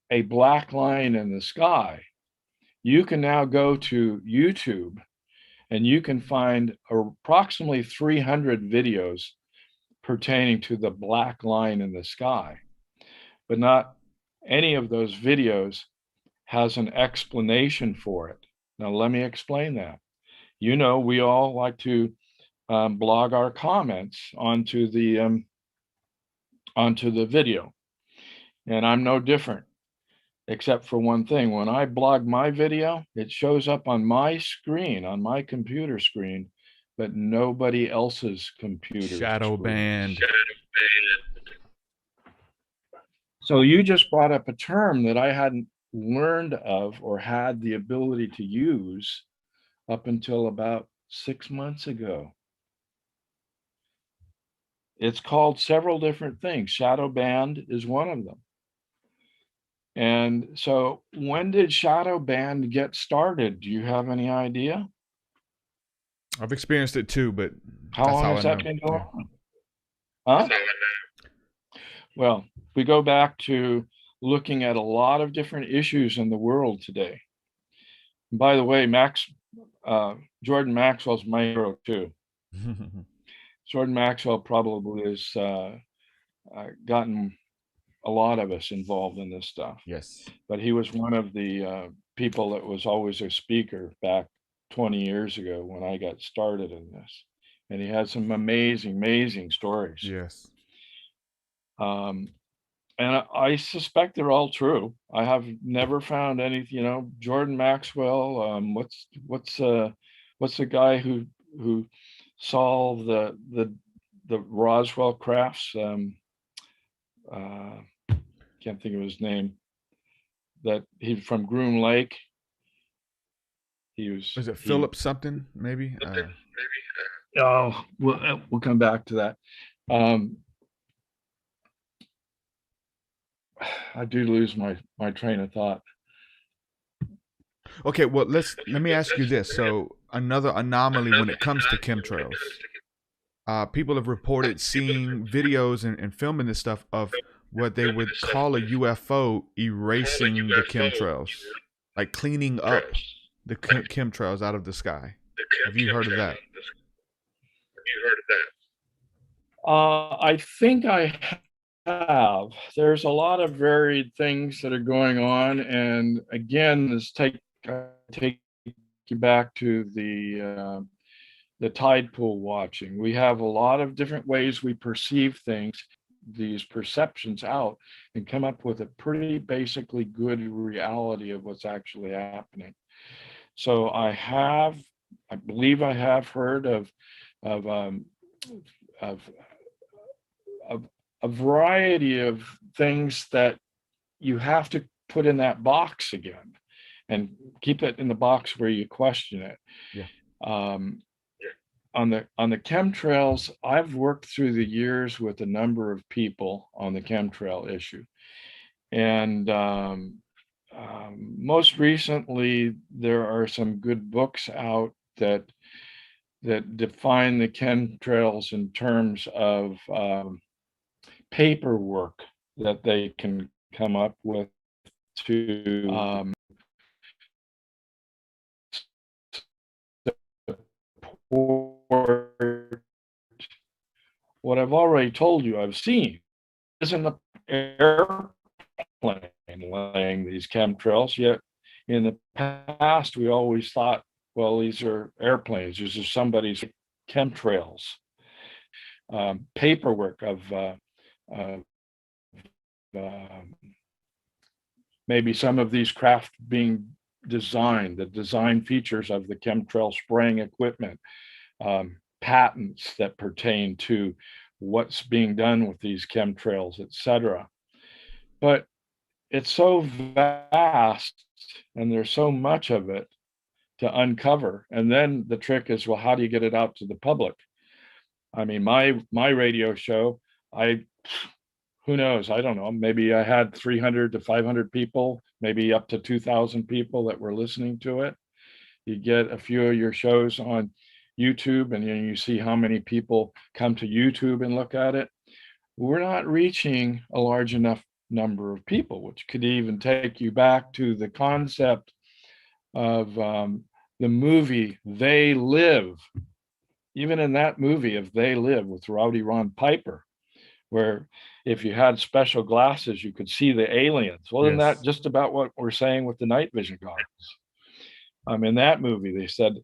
a black line in the sky, you can now go to YouTube and you can find approximately 300 videos pertaining to the black line in the sky, but not any of those videos has an explanation for it. Now, let me explain that. You know, we all like to blog our comments onto the video, and I'm no different, except for one thing. When I blog my video, it shows up on my screen, on my computer screen, but nobody else's computer Shadow screen. banned. So you just brought up a term that I hadn't learned of or had the ability to use up until about 6 months ago. It's called several different things. Shadow banned is one of them. And so when did shadow banned get started? Do you have any idea? I've experienced it too, but How that's long how has I that know. been going on? Huh? Well, we go back to looking at a lot of different issues in the world today. And by the way, Jordan Maxwell's my hero too. Jordan Maxwell probably has gotten a lot of us involved in this stuff. Yes. But he was one of the people that was always a speaker back 20 years ago when I got started in this. And he had some amazing, amazing stories. Yes. And I suspect they're all true. I have never found anything, Jordan Maxwell, what's the guy who solved the Roswell crafts? Can't think of his name. That he's from Groom Lake. Is it Philip something? Maybe. Oh, we'll come back to that. I do lose my train of thought. Okay, well let me ask you this. So another anomaly when it comes to chemtrails. People have reported seeing videos and filming this stuff of what they would call a UFO erasing the chemtrails, like cleaning up the chemtrails out of the sky. Have you heard of that? I think I have. There's a lot of varied things that are going on, and again, this take you back to the tide pool watching. We have a lot of different ways we perceive things, these perceptions out, and come up with a pretty basically good reality of what's actually happening. So I believe I have heard of a variety of things that you have to put in that box again and keep it in the box where you question it. Yeah. On the chemtrails, I've worked through the years with a number of people on the chemtrail issue. And most recently, there are some good books out that define the chemtrails in terms of paperwork that they can come up with to support what I've already told you I've seen. Isn't the airplane laying these chemtrails, yet in the past we always thought well, these are airplanes. These are somebody's chemtrails, paperwork of um, maybe some of these craft being designed, the design features of the chemtrail spraying equipment, patents that pertain to what's being done with these chemtrails, etc. But it's so vast and there's so much of it to uncover. And then the trick is, well, how do you get it out to the public? I mean, my radio show, I who knows? I don't know. Maybe I had 300 to 500 people, maybe up to 2,000 people that were listening to it. You get a few of your shows on YouTube, and you see how many people come to YouTube and look at it. We're not reaching a large enough number of people, which could even take you back to the concept of the movie They Live. Even in that movie of They Live with Rowdy Ron Piper, where if you had special glasses, you could see the aliens. Well, isn't that just about what we're saying with the night vision goggles? In that movie, they said,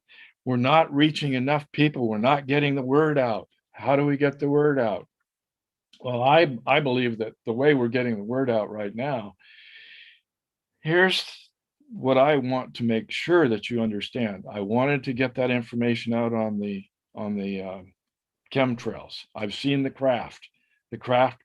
we're not reaching enough people. We're not getting the word out. How do we get the word out? Well, I believe that the way we're getting the word out right now, here's what I want to make sure that you understand. I wanted to get that information out on the chemtrails. I've seen the craft. The craft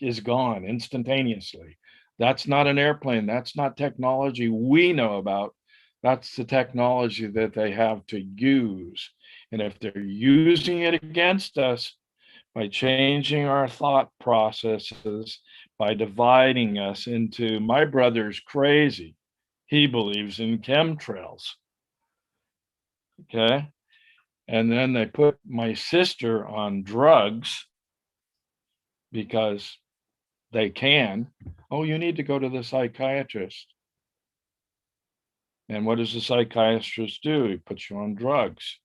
is gone instantaneously. That's not an airplane. That's not technology we know about. That's the technology that they have to use. And if they're using it against us by changing our thought processes, by dividing us into, my brother's crazy. He believes in chemtrails. Okay. And then they put my sister on drugs because they can. Oh, you need to go to the psychiatrist. And what does the psychiatrist do? He puts you on drugs.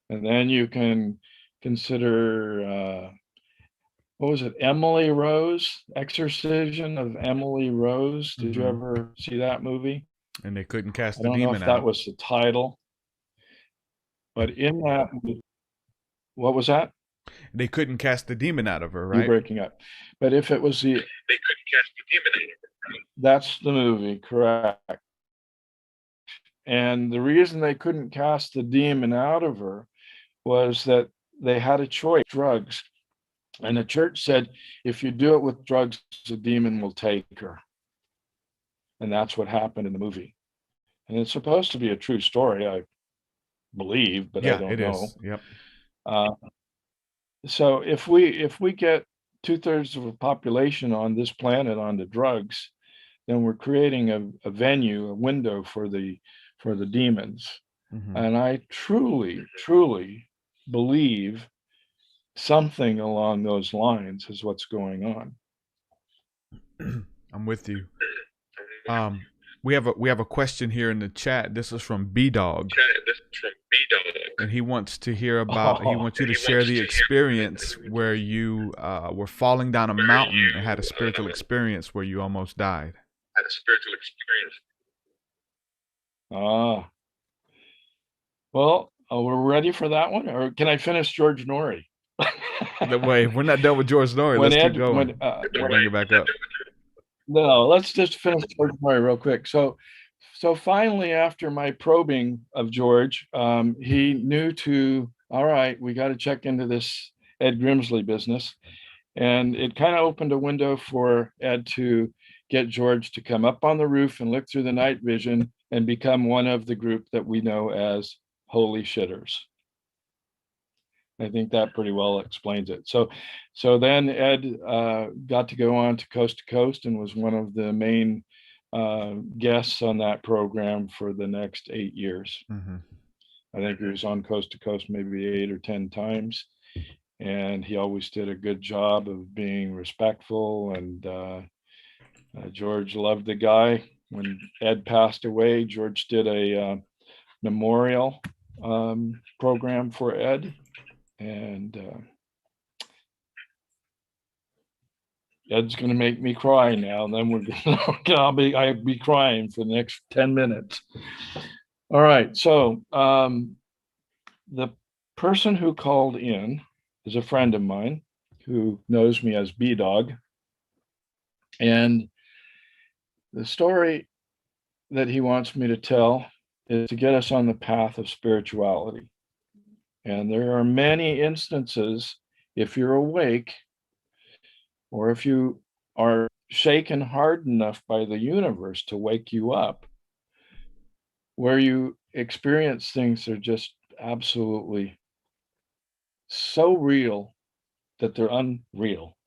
And then you can consider, what was it? Emily Rose, Exorcism of Emily Rose. Did you ever see that movie? And they couldn't cast I the don't know demon if that out. was the title. But in that, what was that? They couldn't cast the demon out of her, You're right? breaking up. But if it was the, They couldn't cast the demon out of her. that's the movie, correct. And the reason they couldn't cast the demon out of her was that they had a choice, drugs. And the church said, if you do it with drugs, the demon will take her. And that's what happened in the movie. And it's supposed to be a true story, I believe, but I don't know. Yep. So if we get 2/3 of the population on this planet onto drugs, then we're creating a venue, a window for the demons. And I truly believe something along those lines is what's going on. I'm with you. We have a question here in the chat. This is from B Dog. And he wants to hear about, he wants you to share the experience where you were falling down a mountain and had a spiritual experience where you almost died. Had a spiritual experience. Well, we're ready for that one, or can I finish George Norrie? Wait, we're not done with George Norrie. Let's keep going. Bring it back up. No, let's just finish George Norrie real quick. So finally, after my probing of George, he knew all right, we got to check into this Ed Grimsley business. And it kind of opened a window for Ed to get George to come up on the roof and look through the night vision and become one of the group that we know as Holy Shitters. I think that pretty well explains it. So then Ed got to go on to Coast and was one of the main guests on that program for the next 8 years. I think he was on Coast to Coast maybe 8 or 10 times. And he always did a good job of being respectful. And George loved the guy. When Ed passed away, George did a memorial program for Ed. And Ed's going to make me cry now. And then I'll be crying for the next 10 minutes. All right. So the person who called in is a friend of mine who knows me as B Dog. And the story that he wants me to tell is to get us on the path of spirituality. And there are many instances, if you're awake or if you are shaken hard enough by the universe to wake you up, where you experience things that are just absolutely so real that they're unreal.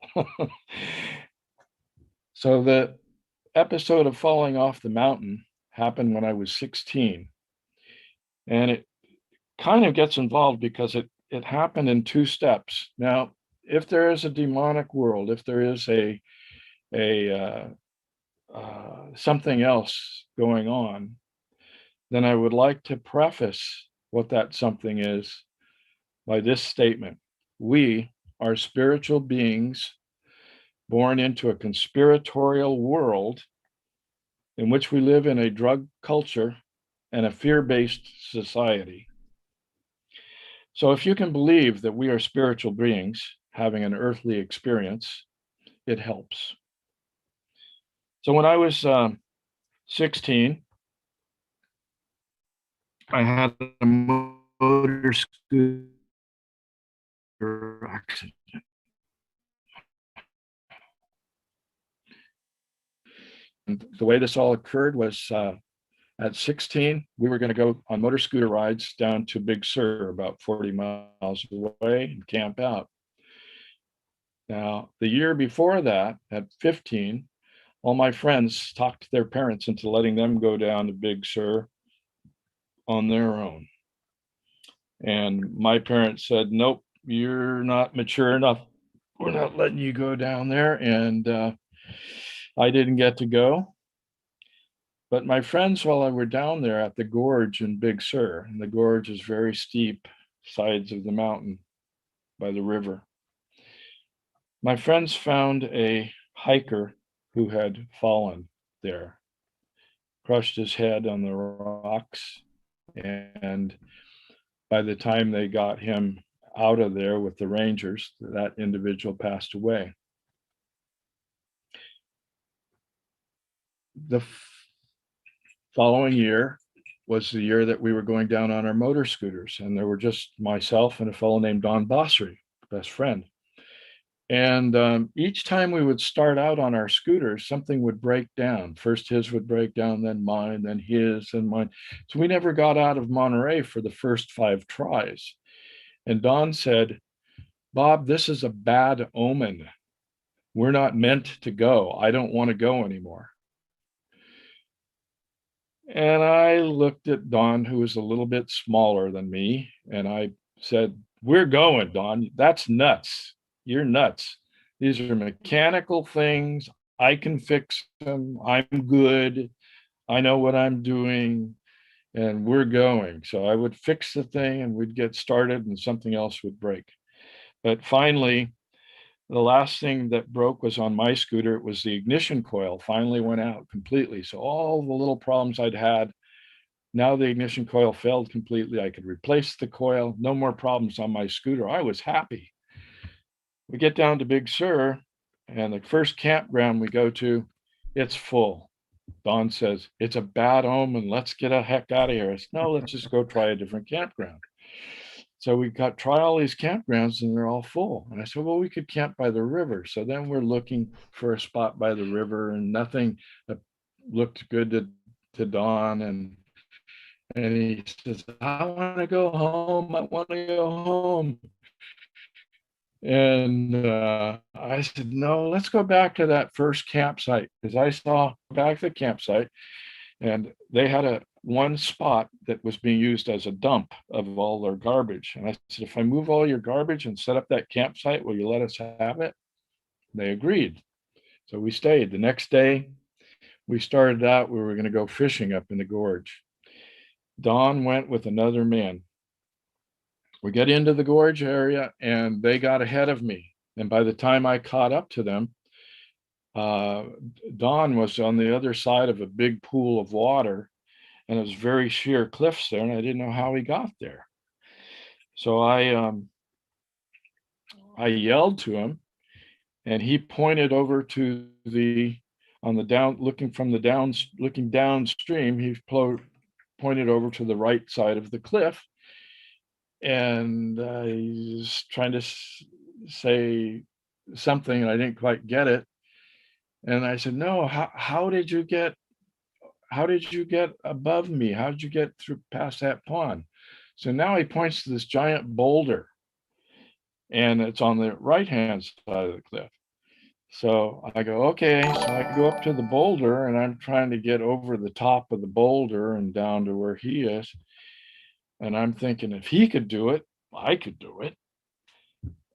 So the episode of falling off the mountain happened when I was 16. And it kind of gets involved because it happened in two steps. Now, if there is a demonic world, if there is a something else going on, then I would like to preface what that something is by this statement: we are spiritual beings born into a conspiratorial world in which we live in a drug culture and a fear-based society. So if you can believe that we are spiritual beings having an earthly experience, it helps. So when I was 16, I had a motor scooter accident. And the way this all occurred was at 16, we were going to go on motor scooter rides down to Big Sur, about 40 miles away, and camp out. Now, the year before that, at 15, all my friends talked their parents into letting them go down to Big Sur on their own. And my parents said, nope, you're not mature enough. We're not letting you go down there. And I didn't get to go. But my friends, while I were down there at the gorge in Big Sur, and the gorge is very steep, sides of the mountain by the river, my friends found a hiker who had fallen there, crushed his head on the rocks, and by the time they got him out of there with the rangers, that individual passed away. The following year was the year that we were going down on our motor scooters, and there were just myself and a fellow named Don Bossry, best friend. And each time we would start out on our scooters, something would break down. First his would break down, then mine, then his, and mine. So we never got out of Monterey for the first 5 tries. And Don said, Bob, this is a bad omen. We're not meant to go. I don't want to go anymore. And I looked at Don, who was a little bit smaller than me, and I said, we're going, Don. That's nuts. You're nuts. These are mechanical things. I can fix them. I'm good. I know what I'm doing, and we're going. So I would fix the thing and we'd get started and something else would break. But finally, the last thing that broke was on my scooter. It was the ignition coil finally went out completely. So all the little problems I'd had, now the ignition coil failed completely. I could replace the coil. No more problems on my scooter. I was happy. We get down to Big Sur, and the first campground we go to, it's full. Don says, it's a bad omen. Let's get the heck out of here. I said, no, let's just go try a different campground. So we try all these campgrounds and they're all full. And I said, well, we could camp by the river. So then we're looking for a spot by the river, and nothing looked good to Don. And he says, I want to go home. I want to go home. And I said, no, let's go back to that first campsite, because I saw back to the campsite and they had one spot that was being used as a dump of all their garbage. And I said, if I move all your garbage and set up that campsite, will you let us have it? They agreed. So we stayed. The next day, we started out, we were going to go fishing up in the gorge. Don went with another man. We get into the gorge area and they got ahead of me. And by the time I caught up to them, Don was on the other side of a big pool of water, and it was very sheer cliffs there, and I didn't know how he got there. So I yelled to him, and he pointed over to the on the down looking from the downs looking downstream. He pointed over to the right side of the cliff, and he was trying to say something, and I didn't quite get it. And I said, "No, how did you get above me? How did you get through past that pond?" So now he points to this giant boulder, and it's on the right hand side of the cliff. So I go, okay. So I go up to the boulder, and I'm trying to get over the top of the boulder and down to where he is. And I'm thinking, if he could do it, I could do it.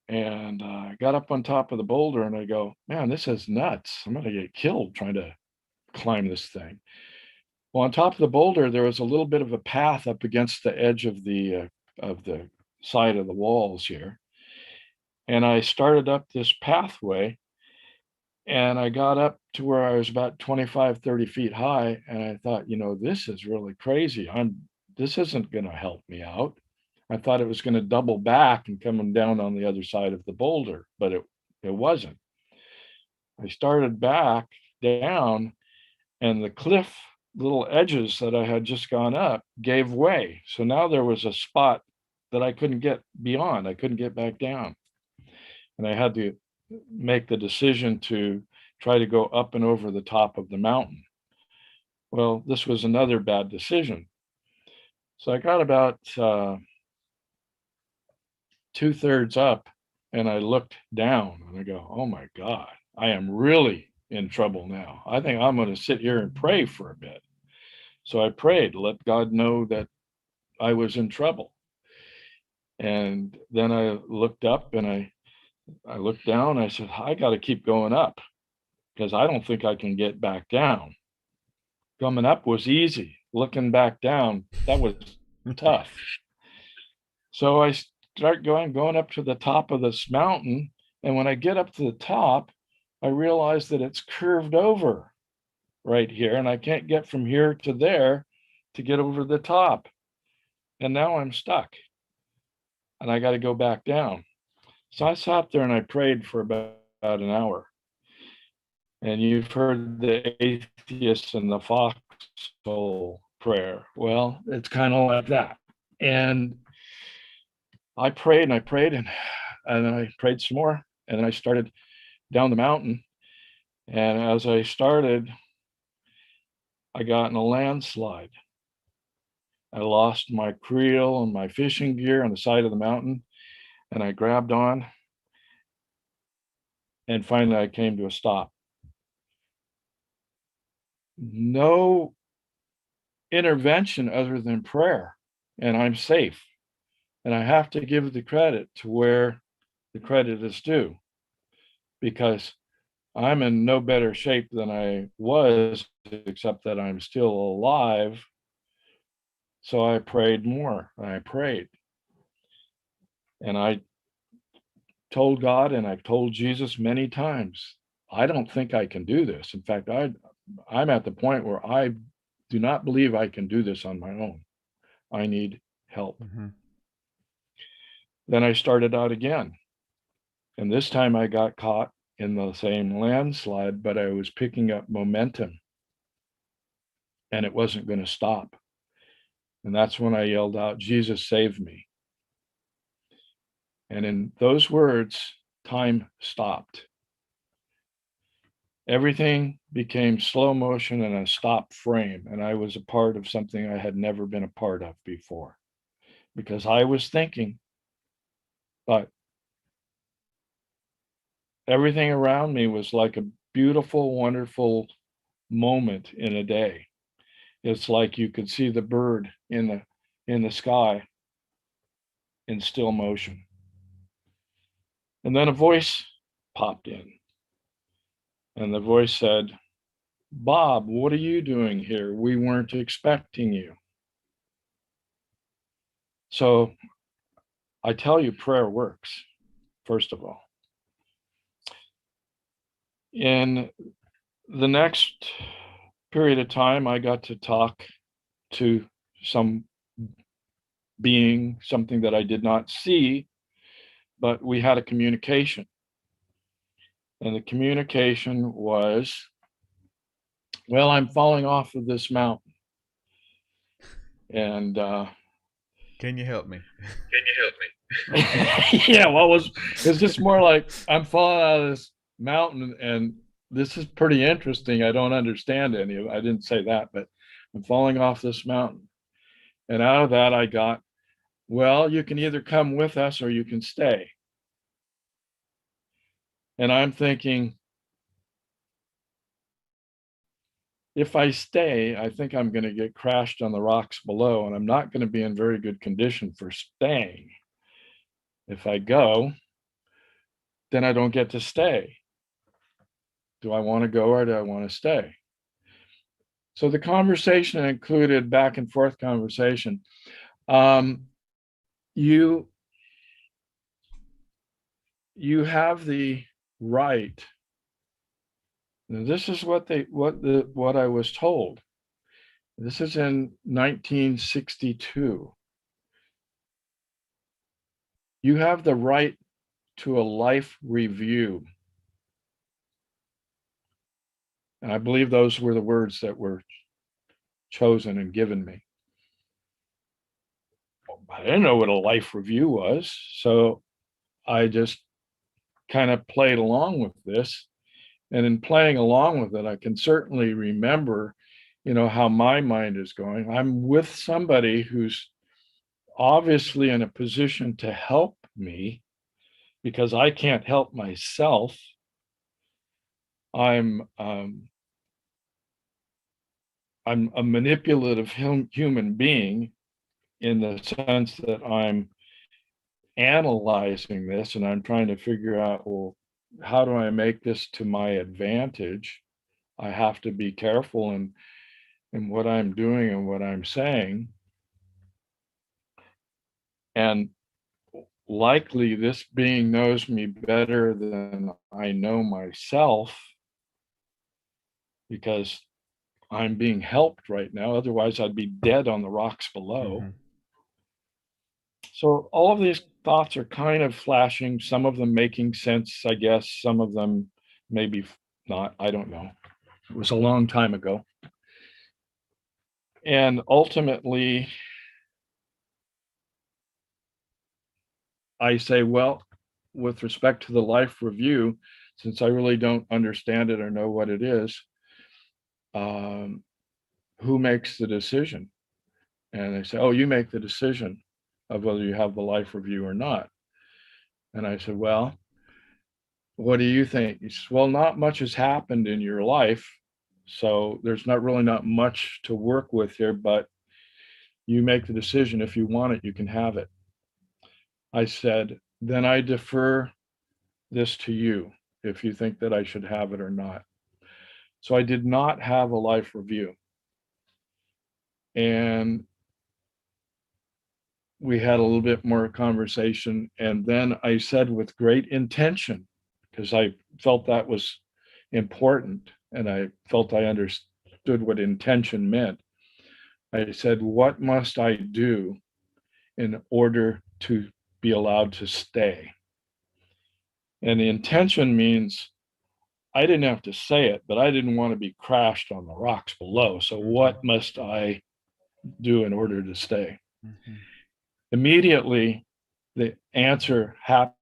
And I got up on top of the boulder, and I go, man, this is nuts. I'm going to get killed trying to climb this thing. Well, on top of the boulder, there was a little bit of a path up against the edge of the side of the walls here. And I started up this pathway, and I got up to where I was about 25, 30 feet high. And I thought, this is really crazy. This isn't going to help me out. I thought it was going to double back and come down on the other side of the boulder, but it wasn't. I started back down, and the cliff little edges that I had just gone up gave way. So now there was a spot that I couldn't get beyond. I couldn't get back down. And I had to make the decision to try to go up and over the top of the mountain. Well, this was another bad decision. So I got about 2/3 up, and I looked down, and I go, oh my God, I am really in trouble now. I think I'm going to sit here and pray for a bit. So I prayed, let God know that I was in trouble. And then I looked up, and I looked down. I said, I got to keep going up, because I don't think I can get back down. Coming up was easy. Looking back down, that was tough. So I start going up to the top of this mountain. And when I get up to the top, I realize that it's curved over right here, and I can't get from here to there to get over the top. And now I'm stuck, and I got to go back down. So I sat there and I prayed for about an hour. And you've heard the atheist and the foxhole prayer. Well, it's kind of like that. And I prayed and I prayed, and then I prayed some more. And then I started down the mountain. And as I started, I got in a landslide. I lost my creel and my fishing gear on the side of the mountain, and I grabbed on. And finally, I came to a stop. No intervention other than prayer, and I'm safe. And I have to give the credit to where the credit is due, because I'm in no better shape than I was, except that I'm still alive. So I prayed more. I prayed. And I told God, and I've told Jesus many times, I don't think I can do this. In fact, I'm at the point where I do not believe I can do this on my own. I need help. Mm-hmm. Then I started out again. And this time I got caught in the same landslide, but I was picking up momentum, and it wasn't going to stop. And that's when I yelled out, Jesus, save me. And in those words, time stopped. Everything became slow motion and a stop frame. And I was a part of something I had never been a part of before, because I was thinking, but everything around me was like a beautiful, wonderful moment in a day. It's like you could see the bird in the sky in still motion. And then a voice popped in. And the voice said, Bob, what are you doing here? We weren't expecting you. So I tell you, prayer works, first of all. In the next period of time, I got to talk to some being, something that I did not see, but we had a communication. And the communication was, well, I'm falling off of this mountain. And Can you help me? Can you help me? yeah, well, it's just more like I'm falling out of this mountain, and this is pretty interesting. I don't understand any of it. I didn't say that, but I'm falling off this mountain. And out of that, I got, well, you can either come with us or you can stay. And I'm thinking, if I stay, I think I'm going to get crashed on the rocks below, and I'm not going to be in very good condition for staying. If I go, then I don't get to stay. Do I want to go or do I want to stay? So the conversation included back and forth conversation. You have the right. Now this is what I was told. This is in 1962. You have the right to a life review. And I believe those were the words that were chosen and given me. I didn't know what a life review was, so I just kind of played along with this. And in playing along with it, I can certainly remember, how my mind is going. I'm with somebody who's obviously in a position to help me because I can't help myself. I'm a manipulative human being in the sense that I'm analyzing this and I'm trying to figure out, well, how do I make this to my advantage? I have to be careful in what I'm doing and what I'm saying. And likely this being knows me better than I know myself because I'm being helped right now. Otherwise, I'd be dead on the rocks below. Mm-hmm. So all of these thoughts are kind of flashing, some of them making sense, I guess, some of them maybe not, I don't know. It was a long time ago. And ultimately, I say, well, with respect to the life review, since I really don't understand it or know what it is, who makes the decision? And they say, oh, you make the decision of whether you have the life review or not. And I said, well, what do you think? He says, well, not much has happened in your life, so there's not much to work with here, but you make the decision. If you want it, you can have it. I said, then I defer this to you if you think that I should have it or not. So I did not have a life review. And we had a little bit more conversation. And then I said with great intention, because I felt that was important and I felt I understood what intention meant. I said, what must I do in order to be allowed to stay? And the intention means I didn't have to say it, but I didn't want to be crashed on the rocks below. So what must I do in order to stay? Mm-hmm. Immediately, the answer happened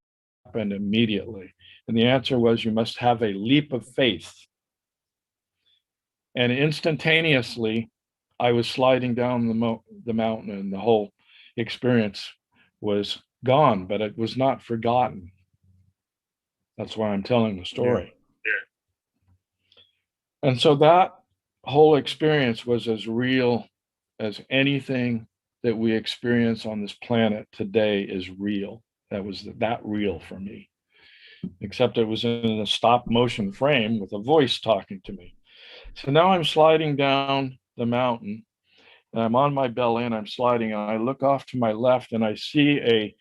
immediately. And the answer was, you must have a leap of faith. And instantaneously, I was sliding down the mountain and the whole experience was gone, but it was not forgotten. That's why I'm telling the story. Yeah. And so that whole experience was as real as anything that we experience on this planet today is real. That was that real for me, except it was in a stop motion frame with a voice talking to me. So now I'm sliding down the mountain and I'm on my belly and I'm sliding and I look off to my left and I see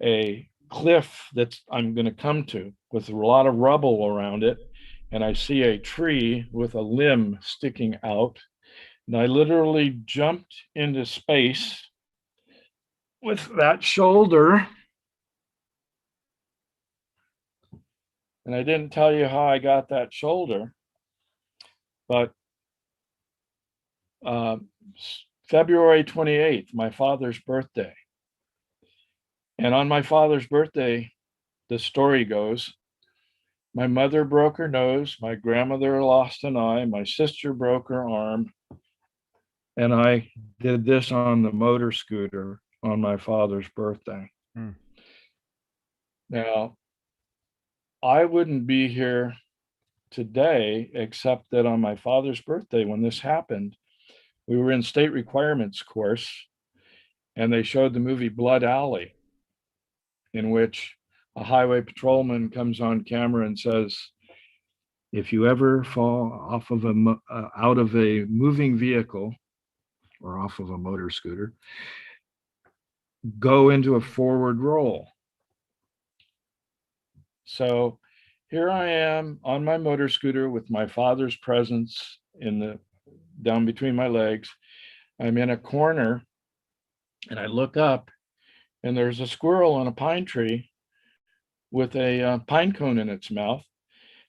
a cliff that I'm going to come to with a lot of rubble around it. And I see a tree with a limb sticking out. And I literally jumped into space with that shoulder. And I didn't tell you how I got that shoulder, but uh, February 28th, my father's birthday. And on my father's birthday, the story goes, my mother broke her nose, my grandmother lost an eye, my sister broke her arm, and I did this on the motor scooter on my father's birthday. Mm. Now, I wouldn't be here today, except that on my father's birthday, when this happened, we were in state requirements course, and they showed the movie Blood Alley, in which a highway patrolman comes on camera and says, if you ever fall off of out of a moving vehicle or off of a motor scooter, go into a forward roll. So here I am on my motor scooter with my father's presence down between my legs. I'm in a corner and I look up and there's a squirrel on a pine tree with a pine cone in its mouth.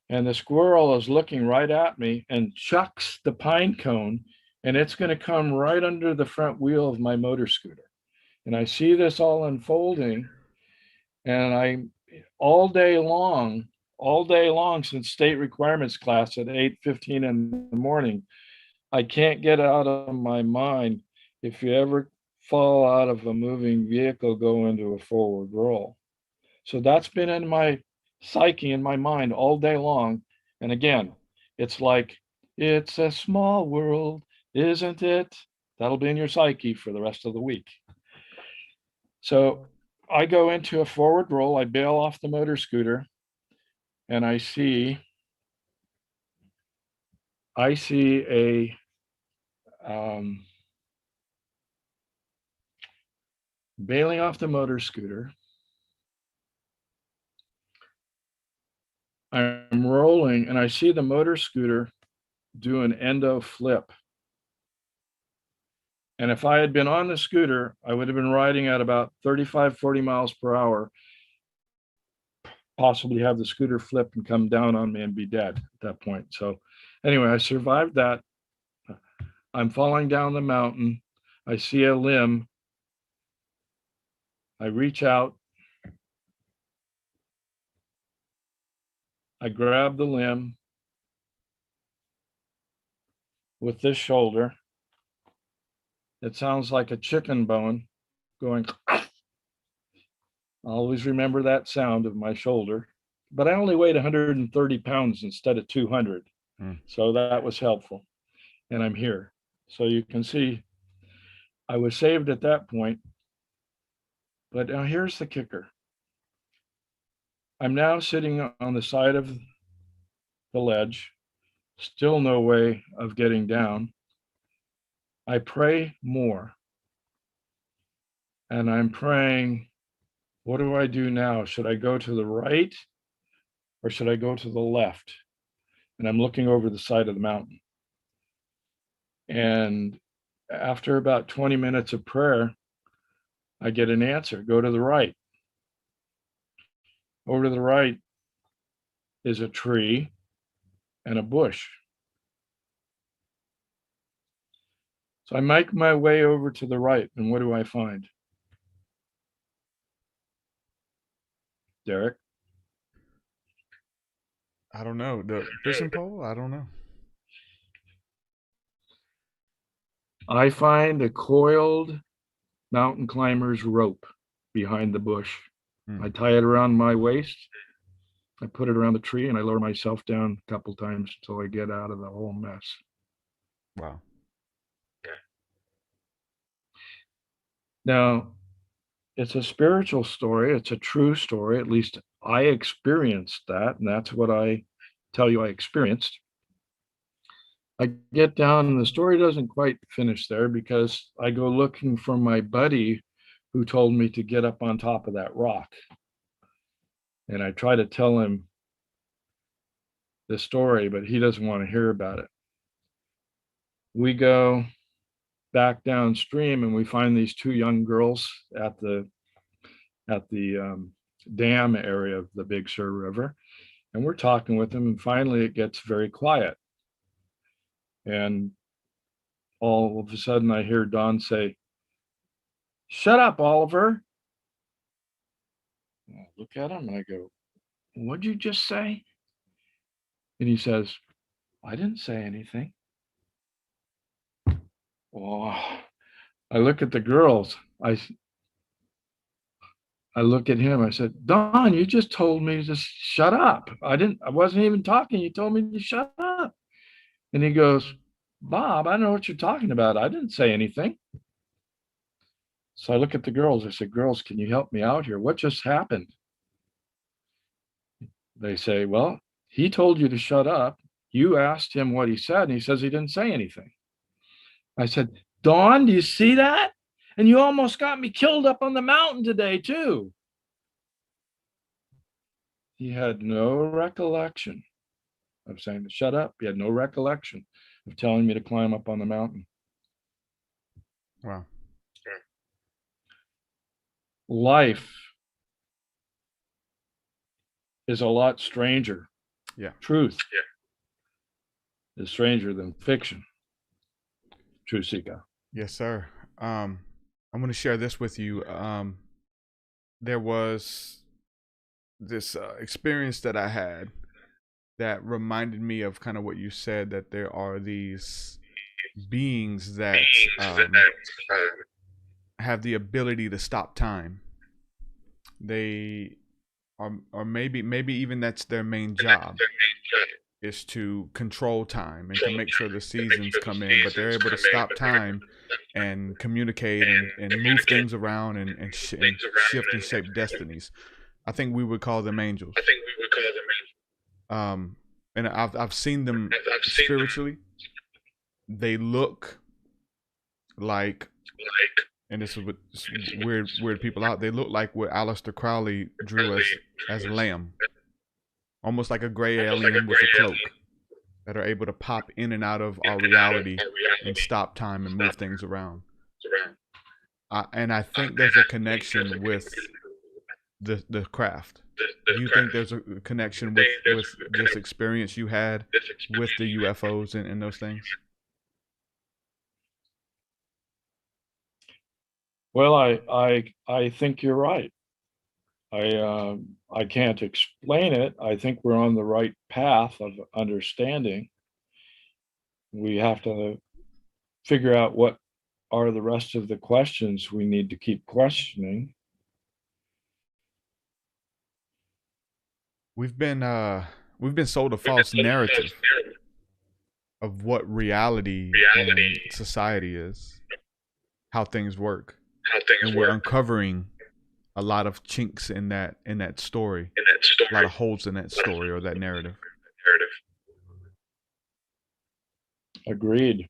And the squirrel is looking right at me and chucks the pine cone, and it's going to come right under the front wheel of my motor scooter. And I see this all unfolding, and I all day long since state requirements class at 8:15 in the morning, I can't get out of my mind, if you ever fall out of a moving vehicle, go into a forward roll. So that's been in my psyche, in my mind all day long. And again, it's like, it's a small world, isn't it? That'll be in your psyche for the rest of the week. So I go into a forward roll, I bail off the motor scooter, and I see a bailing off the motor scooter. I'm rolling and I see the motor scooter do an endo flip. And if I had been on the scooter, I would have been riding at about 35, 40 miles per hour, possibly have the scooter flip and come down on me and be dead at that point. So anyway, I survived that. I'm falling down the mountain. I see a limb. I reach out. I grab the limb with this shoulder. It sounds like a chicken bone going. I'll always remember that sound of my shoulder, but I only weighed 130 pounds instead of 200. So that was helpful. And I'm here. So you can see I was saved at that point. But now here's the kicker. I'm now sitting on the side of the ledge, still no way of getting down. I pray more. And I'm praying, what do I do now? Should I go to the right or should I go to the left? And I'm looking over the side of the mountain. And after about 20 minutes of prayer, I get an answer, go to the right. Over to the right is a tree and a bush. So I make my way over to the right, and what do I find? Derek? I don't know. The fishing pole? I don't know. I find a coiled mountain climber's rope behind the bush. I tie it around my waist. I put it around the tree and I lower myself down a couple times until I get out of the whole mess. Wow. Now, it's a spiritual story. It's a true story. At least I experienced that, and that's what I tell you I experienced. I get down, and the story doesn't quite finish there because I go looking for my buddy who told me to get up on top of that rock. And I try to tell him the story, but he doesn't want to hear about it. we go back downstream and we find these two young girls at the dam area of the Big Sur River, and we're talking with them, and finally it gets very quiet, and all of a sudden I hear Don say, "Shut up, Oliver." And I look at him and I go, "What'd you just say?" And he says, "I didn't say anything." Oh, I look at the girls. I look at him. I said, "Don, you just told me to shut up. I wasn't even talking. You told me to shut up." And he goes, "Bob, I don't know what you're talking about. I didn't say anything." So I look at the girls. I said, "Girls, can you help me out here? What just happened?" They say, "Well, he told you to shut up. You asked him what he said, and he says he didn't say anything." I said, "Dawn, do you see that? And you almost got me killed up on the mountain today, too." He had no recollection of saying to shut up. He had no recollection of telling me to climb up on the mountain. Wow. Life is a lot stranger. Yeah. Truth is stranger than fiction. TruthSeekah. Yes, sir. I'm going to share this with you. There was this experience that I had that reminded me of kind of what you said, that there are these beings that have the ability to stop time. They are, or maybe even that's their main job, is to control time and to make sure the seasons come in, but they're able to stop time and communicate and move things around and shift and shape destinies. I think we would call them angels. And I've seen them spiritually. They look like, and this is what weird people out, they look like what Aleister Crowley drew as Lamb. Almost like a gray alien with a cloak, that are able to pop in and out of our reality and stop time and move things around. And I think there's a connection with the craft. Do you think there's a connection with this experience you had with the UFOs and those things? Well, I think you're right. I can't explain it. I think we're on the right path of understanding. We have to figure out what are the rest of the questions we need to keep questioning. We've been sold a false narrative of what reality and society is, how things work, and we're uncovering a lot of chinks in that story, a lot of holes in that story or that narrative. Agreed.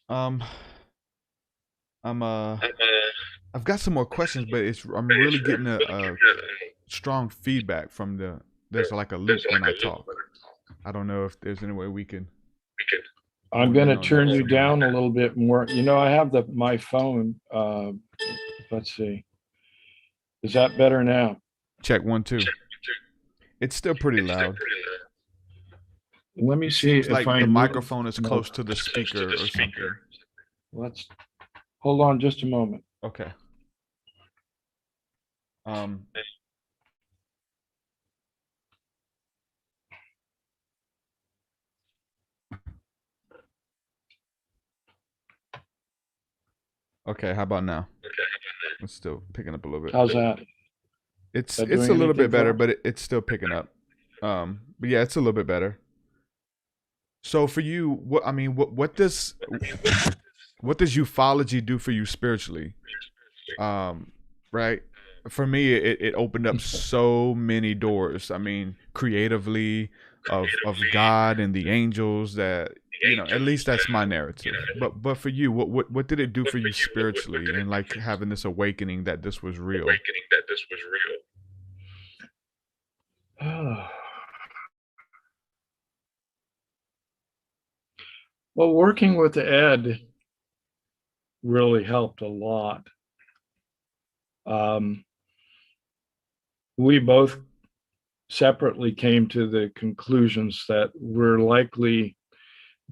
I've got some more questions, but I'm really getting a strong feedback from there's like a loop when I talk. I don't know if there's any way we can. I'm going to turn you down a little bit more. You know, I have my phone. Let's see. Is that better now? Check 1 2. It's still pretty loud. Let me see if like the microphone is close to the speaker or something. Let's hold on just a moment. Okay. Okay, how about now? It's still picking up a little bit. How's that? It's a little bit better, but it's still picking up. But yeah, it's a little bit better. So for you, what does ufology do for you spiritually? Right? For me, it opened up so many doors. I mean, creatively, of God and the angels, that, you know, at least that's my narrative. But for you, what did it do for you spiritually, and like having this awakening that this was real? Well, working with Ed really helped a lot. Um, we both separately came to the conclusions that we're likely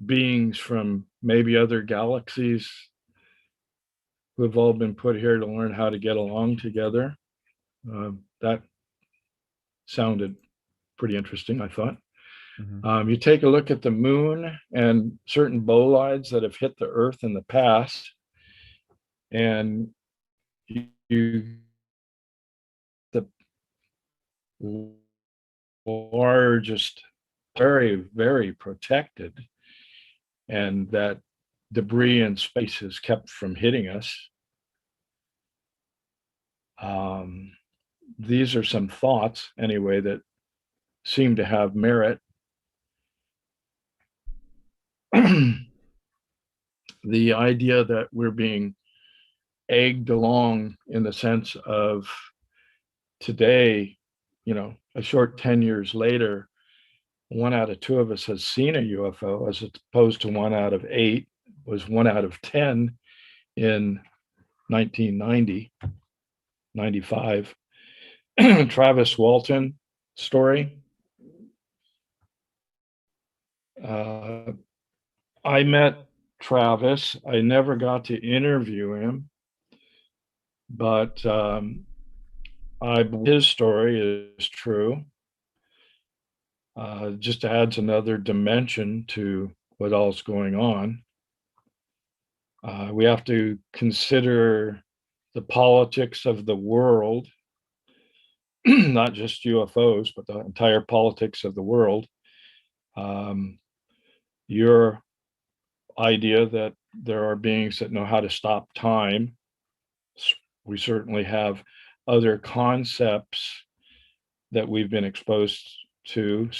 beings from maybe other galaxies who have all been put here to learn how to get along together. That sounded pretty interesting, I thought. You take a look at the moon and certain bolides that have hit the Earth in the past, and you the largest, very, very protected, and that debris in space is kept from hitting us. These are some thoughts, anyway, that seem to have merit. The idea that we're being egged along in the sense of today, a short 10 years later, 1 out of 2 of us has seen a UFO, as opposed to 1 out of 8 was 1 out of 10 in 1990, 95. Travis Walton story. I met Travis. I never got to interview him, but I believe his story is true. Just adds another dimension to what all's going on. We have to consider the politics of the world, not just UFOs, but the entire politics of the world. Your idea that there are beings that know how to stop time. We certainly have other concepts that we've been exposed to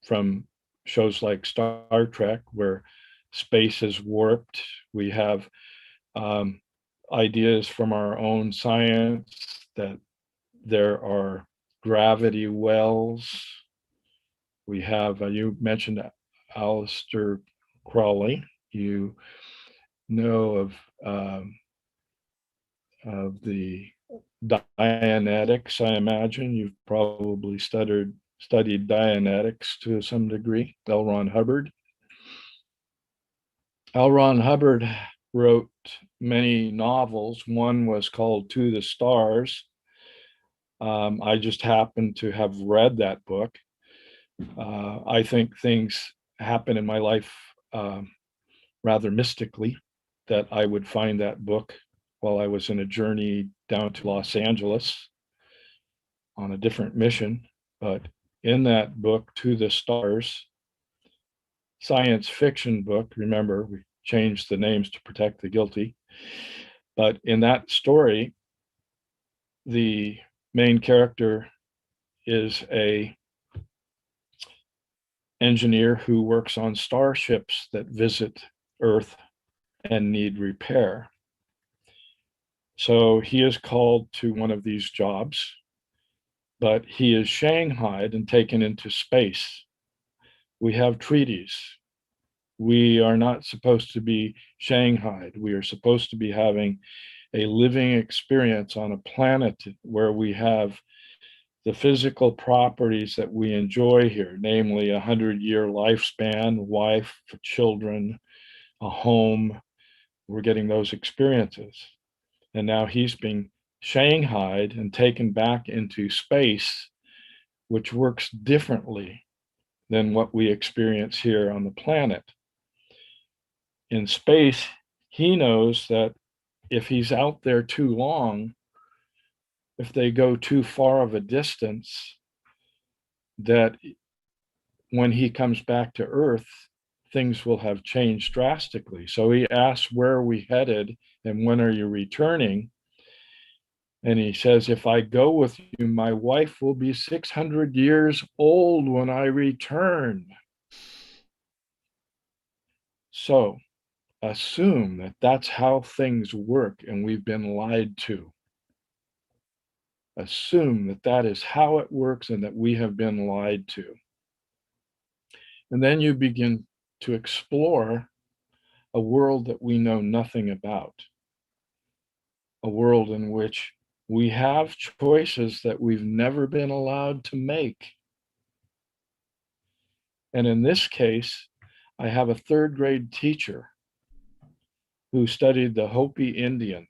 from shows like Star Trek, where space is warped. We have ideas from our own science that there are gravity wells. We have, you mentioned Aleister Crowley. You know of the Dianetics, I imagine. You've probably studied Dianetics to some degree. L. Ron Hubbard. L. Ron Hubbard wrote many novels. One was called To the Stars. I just happened to have read that book. I think things happen in my life rather mystically, that I would find that book while I was in a journey down to Los Angeles on a different mission. But in that book, To the Stars, science fiction book, remember, we changed the names to protect the guilty. But in that story, the main character is a engineer who works on starships that visit Earth and need repair. So he is called to one of these jobs, but he is shanghaied and taken into space. We have treaties. We are not supposed to be shanghaied. We are supposed to be having a living experience on a planet where we have the physical properties that we enjoy here, namely 100-year lifespan, wife, children, a home. We're getting those experiences. And now he's being shanghaied and taken back into space, which works differently than what we experience here on the planet. In space, he knows that if he's out there too long, if they go too far of a distance, that when he comes back to Earth, things will have changed drastically. So he asks, where are we headed and when are you returning? And he says, if I go with you, my wife will be 600 years old when I return. So assume that that's how things work and we've been lied to. Assume that that is how it works and that we have been lied to. And then you begin to explore a world that we know nothing about, a world in which we have choices that we've never been allowed to make. And in this case, I have a third grade teacher who studied the Hopi Indians.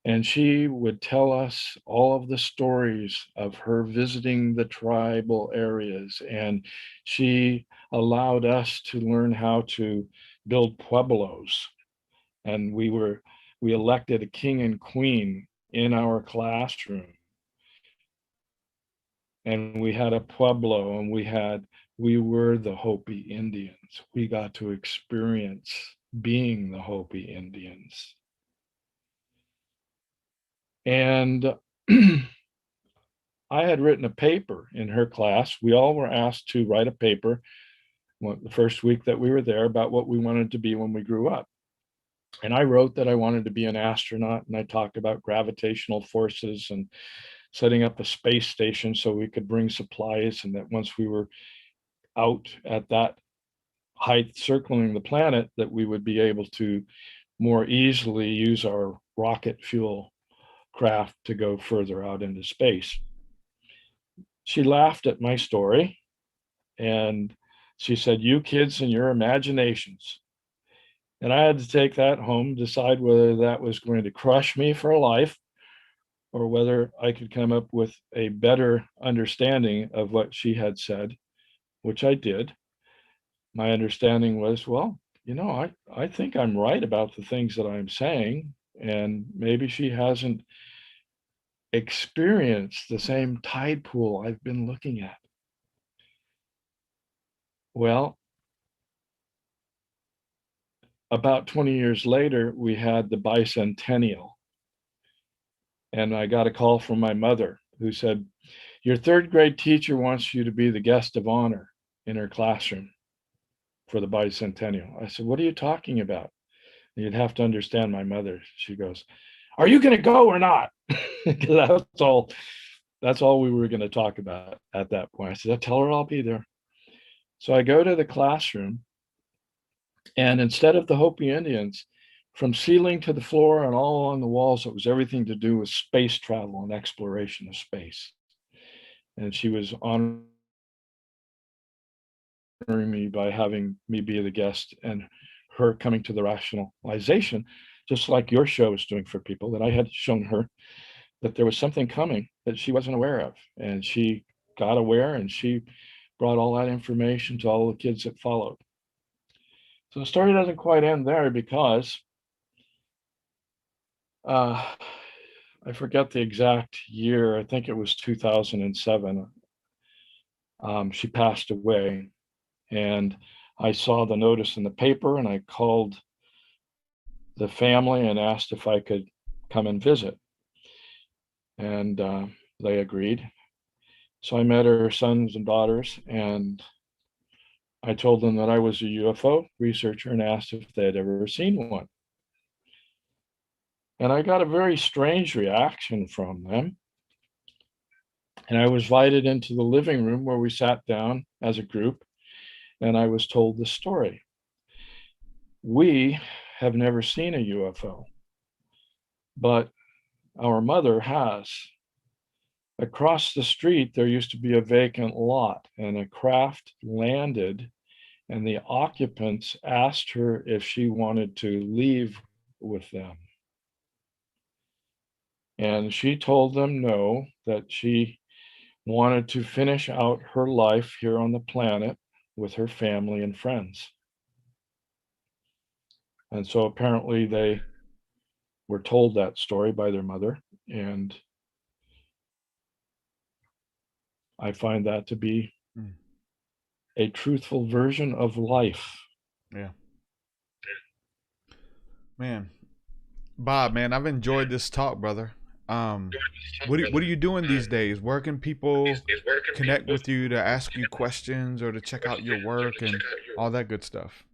And she would tell us all of the stories of her visiting the tribal areas. And she allowed us to learn how to build pueblos. And we elected a king and queen in our classroom. And we had a pueblo, and we were the Hopi Indians. We got to experience being the Hopi Indians. And I had written a paper in her class. We all were asked to write a paper the first week that we were there about what we wanted to be when we grew up. And I wrote that I wanted to be an astronaut, and I talked about gravitational forces and setting up a space station so we could bring supplies, and that once we were out at that height circling the planet, that we would be able to more easily use our rocket fuel craft to go further out into space. She laughed at my story, and she said, "You kids and your imaginations." And I had to take that home, decide whether that was going to crush me for life or whether I could come up with a better understanding of what she had said, which I did. My understanding was, well, I think I'm right about the things that I'm saying, and maybe she hasn't experienced the same tide pool I've been looking at. Well, about 20 years later, we had the bicentennial. And I got a call from my mother who said, "Your third grade teacher wants you to be the guest of honor in her classroom for the bicentennial." I said, "What are you talking about?" And you'd have to understand my mother. She goes, "Are you going to go or not?" That's all we were going to talk about at that point. I said, "I'll tell her I'll be there." So I go to the classroom, and instead of the Hopi Indians, from ceiling to the floor and all along the walls, it was everything to do with space travel and exploration of space. And she was honoring me by having me be the guest, and her coming to the rationalization, just like your show is doing for people, that I had shown her that there was something coming that she wasn't aware of. And she got aware, and she brought all that information to all the kids that followed. So the story doesn't quite end there, because I forget the exact year. I think it was 2007. She passed away, and I saw the notice in the paper, and I called the family and asked if I could come and visit, and they agreed. So I met her sons and daughters, and I told them that I was a UFO researcher and asked if they had ever seen one. And I got a very strange reaction from them. And I was invited into the living room where we sat down as a group, and I was told the story. We have never seen a UFO, but our mother has. Across the street, there used to be a vacant lot, and a craft landed, and the occupants asked her if she wanted to leave with them. And she told them no, that she wanted to finish out her life here on the planet with her family and friends. And so apparently they were told that story by their mother, and I find that to be a truthful version of life. Yeah. Man, Bob, man, I've enjoyed this talk, brother. What are you doing these days? Where can people connect with you to ask you questions or to check out your work and all that good stuff?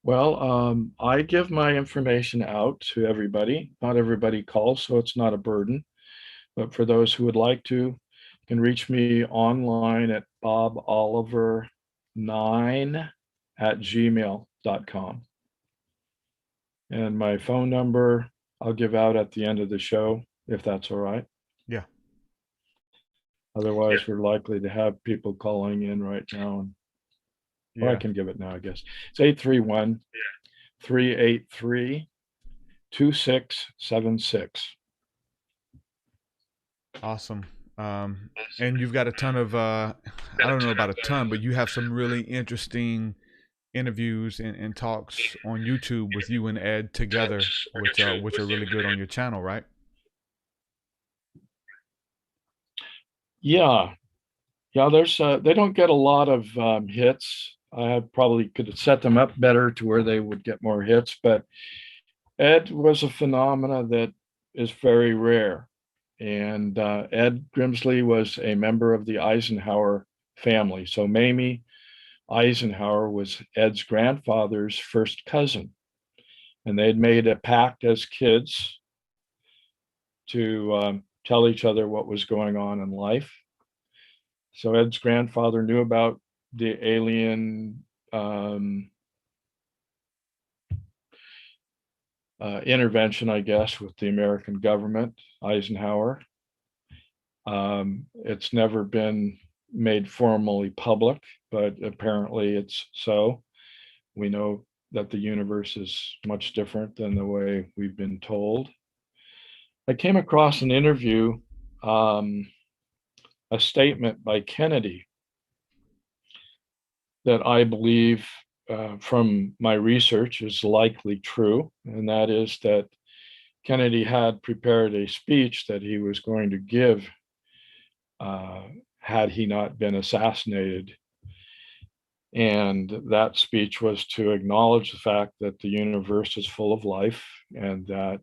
Well, I give my information out to everybody. Not everybody calls, so it's not a burden. But for those who would like to, you can reach me online at boboliver.com. ed9@gmail.com. And my phone number I'll give out at the end of the show, if that's all right. Yeah. Otherwise, we're likely to have people calling in right now. Well, I Yeah. can give it now, I guess. It's 831-383-2676. Awesome. And you've got a ton of, I don't know about a ton, but you have some really interesting interviews and talks on YouTube with you and Ed together, which are really good on your channel, right? Yeah. Yeah, there's they don't get a lot of hits. I probably could have set them up better to where they would get more hits, but Ed was a phenomena that is very rare. And Ed Grimsley was a member of the Eisenhower family. So Mamie Eisenhower was Ed's grandfather's first cousin. And they'd made a pact as kids to tell each other what was going on in life. So Ed's grandfather knew about the alien intervention, I guess, with the American government, Eisenhower. It's never been made formally public, but apparently it's so. We know that the universe is much different than the way we've been told. I came across an interview, a statement by Kennedy that I believe from my research is likely true, and that is that Kennedy had prepared a speech that he was going to give had he not been assassinated. And that speech was to acknowledge the fact that the universe is full of life and that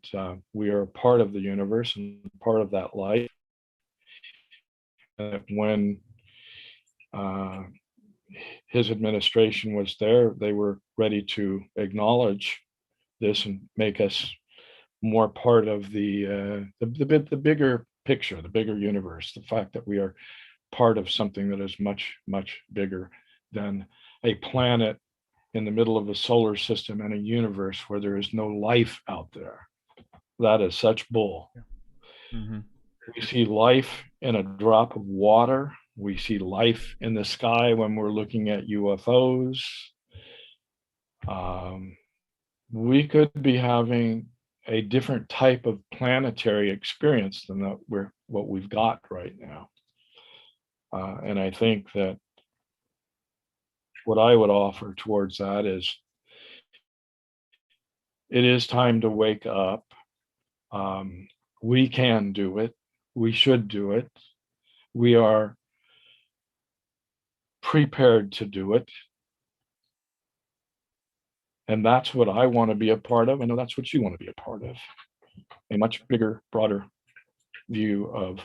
we are a part of the universe and part of that life. And when his administration was there, they were ready to acknowledge this and make us more part of the bigger picture, the bigger universe, the fact that we are part of something that is much, much bigger than a planet in the middle of a solar system and a universe where there is no life out there. That is such bull. Mm-hmm. We see life in a drop of water. We see life in the sky when we're looking at UFOs. We could be having a different type of planetary experience than what we've got right now. And I think that what I would offer towards that is it is time to wake up. We can do it. We should do it. We are prepared to do it. And that's what I want to be a part of. I know that's what you want to be a part of. A much bigger, broader view of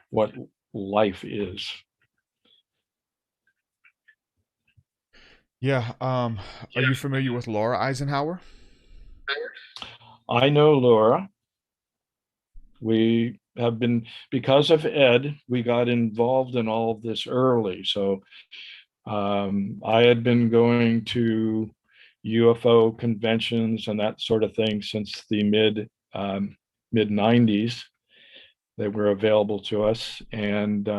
what life is. Yeah. Are you familiar with Laura Eisenhower? I know Laura. We have been, because of Ed, we got involved in all of this early. So I had been going to UFO conventions and that sort of thing since the mid 90s. They were available to us. And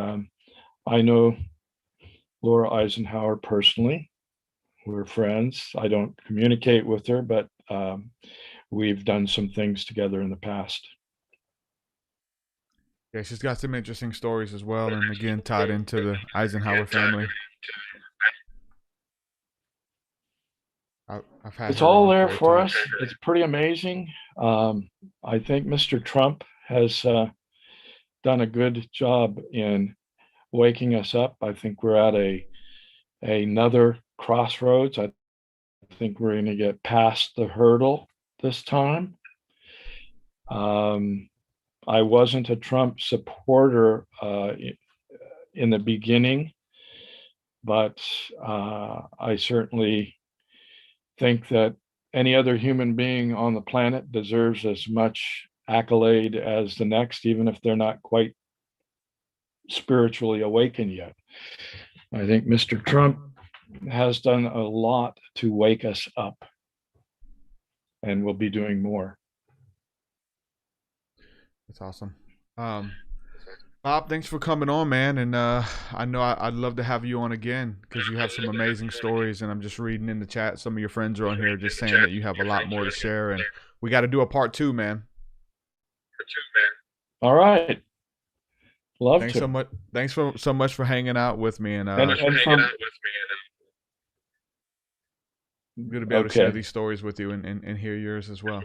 I know Laura Eisenhower personally. We're friends. I don't communicate with her, but we've done some things together in the past. Yeah, she's got some interesting stories as well, and again tied into the Eisenhower family. I've had It's her all on there a for time. us. It's pretty amazing. I think Mr. Trump has done a good job in waking us up. I think we're at another crossroads. I think we're going to get past the hurdle this time. I wasn't a Trump supporter in the beginning, but I certainly think that any other human being on the planet deserves as much accolade as the next, even if they're not quite spiritually awakened yet. I think Mr. Trump has done a lot to wake us up, and will be doing more. That's awesome. Bob, thanks for coming on, man. And I know I'd love to have you on again because you have some amazing stories. And I'm just reading in the chat, some of your friends are on here just saying that you have a lot more to share. And we got to do a part 2, man. All right. Love Thanks to. so much. Thanks so much for hanging out with me. And, good to be able to share these stories with you and hear yours as well.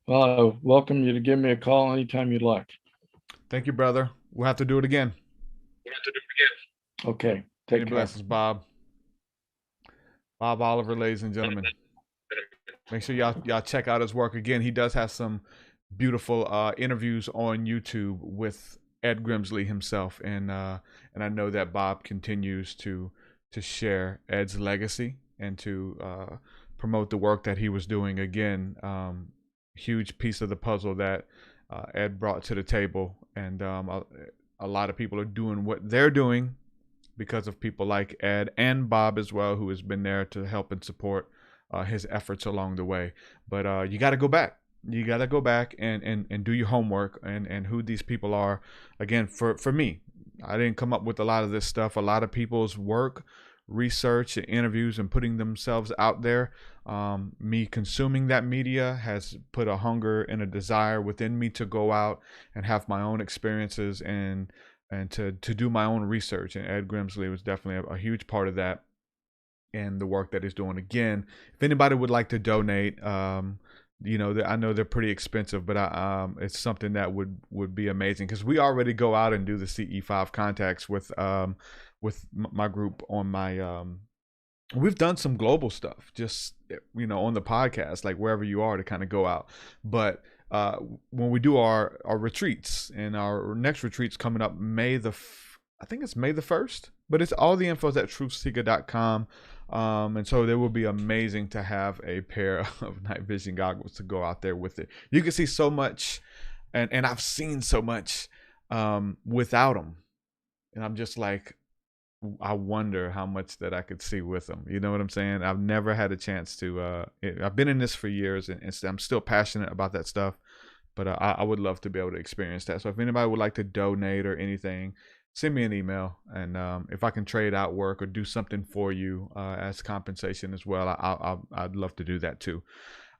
Well, I welcome you to give me a call anytime you'd like. Thank you, brother. We'll have to do it again. Okay. Take care. Blessings, Bob. Bob Oliver, ladies and gentlemen. Make sure y'all check out his work. Again, he does have some beautiful interviews on YouTube with Ed Grimsley himself. And I know that Bob continues to share Ed's legacy and to promote the work that he was doing. Again, huge piece of the puzzle that Ed brought to the table, and a lot of people are doing what they're doing because of people like Ed and Bob as well, who has been there to help and support his efforts along the way. But you got to go back. You got to go back and do your homework and who these people are. Again, for me, I didn't come up with a lot of this stuff. A lot of people's work, research, and interviews, and putting themselves out there. Me consuming that media has put a hunger and a desire within me to go out and have my own experiences and to do my own research. And Ed Grimsley was definitely a huge part of that and the work that he's doing. Again, if anybody would like to donate, you know, I know they're pretty expensive, but it's something that would be amazing because we already go out and do the CE5 contacts with my group on my we've done some global stuff just, you know, on the podcast, like wherever you are, to kind of go out. But when we do our retreats, and our next retreat's coming up I think it's May the 1st, but it's all the info's at TruthSeekah.com. And so it would be amazing to have a pair of night vision goggles to go out there with it. You can see so much, and I've seen so much without them. And I'm just like, I wonder how much that I could see with them. You know what I'm saying? I've never had a chance to, I've been in this for years, and I'm still passionate about that stuff, but I would love to be able to experience that. So if anybody would like to donate or anything, send me an email, and if I can trade out work or do something for you as compensation as well, I'd love to do that too.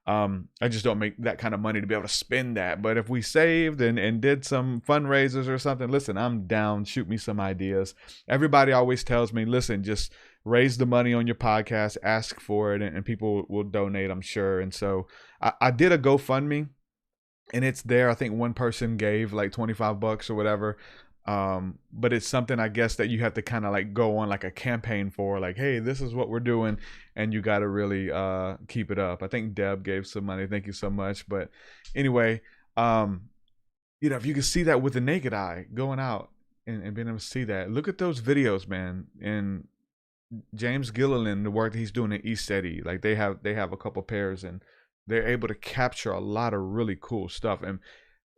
I just don't make that kind of money to be able to spend that. But if we saved and did some fundraisers or something, listen, I'm down. Shoot me some ideas. Everybody always tells me, listen, just raise the money on your podcast, ask for it, and people will donate, I'm sure. And so I did a GoFundMe, and it's there. I think one person gave like $25 or whatever. But it's something, I guess, that you have to kind of like go on like a campaign for, like, hey, this is what we're doing, and you got to really keep it up. I think Deb gave some money. Thank you so much. But anyway, you know, if you can see that with the naked eye, going out and being able to see that, look at those videos, man. And James Gilliland, the work that he's doing in East City, like they have a couple pairs, and they're able to capture a lot of really cool stuff. And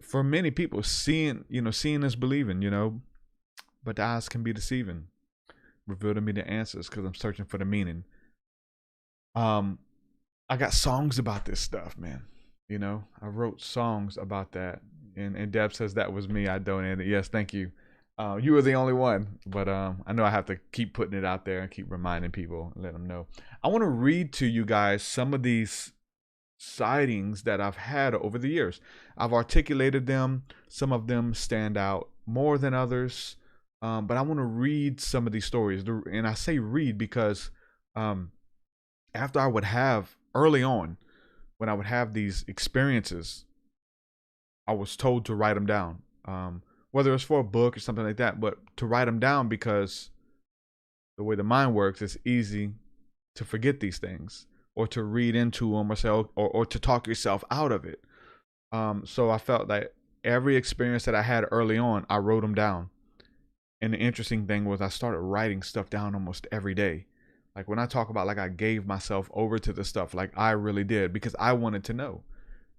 for many people, seeing is believing, you know, but the eyes can be deceiving. Reveal to me the answers, because I'm searching for the meaning. I got songs about this stuff, man. You know, I wrote songs about that, and Deb says that was me. I donated. Yes, thank you. You were the only one, but I know I have to keep putting it out there and keep reminding people and let them know. I want to read to you guys some of these sightings that I've had over the years. I've articulated them. Some of them stand out more than others, but I want to read some of these stories. And I say read because after I would have, early on, when I would have these experiences, I was told to write them down, whether it's for a book or something like that, but to write them down, because the way the mind works, it's easy to forget these things, or to read into them, or to talk yourself out of it. So I felt that every experience that I had early on, I wrote them down. And the interesting thing was I started writing stuff down almost every day. Like when I talk about, like, I gave myself over to the stuff, like I really did, because I wanted to know.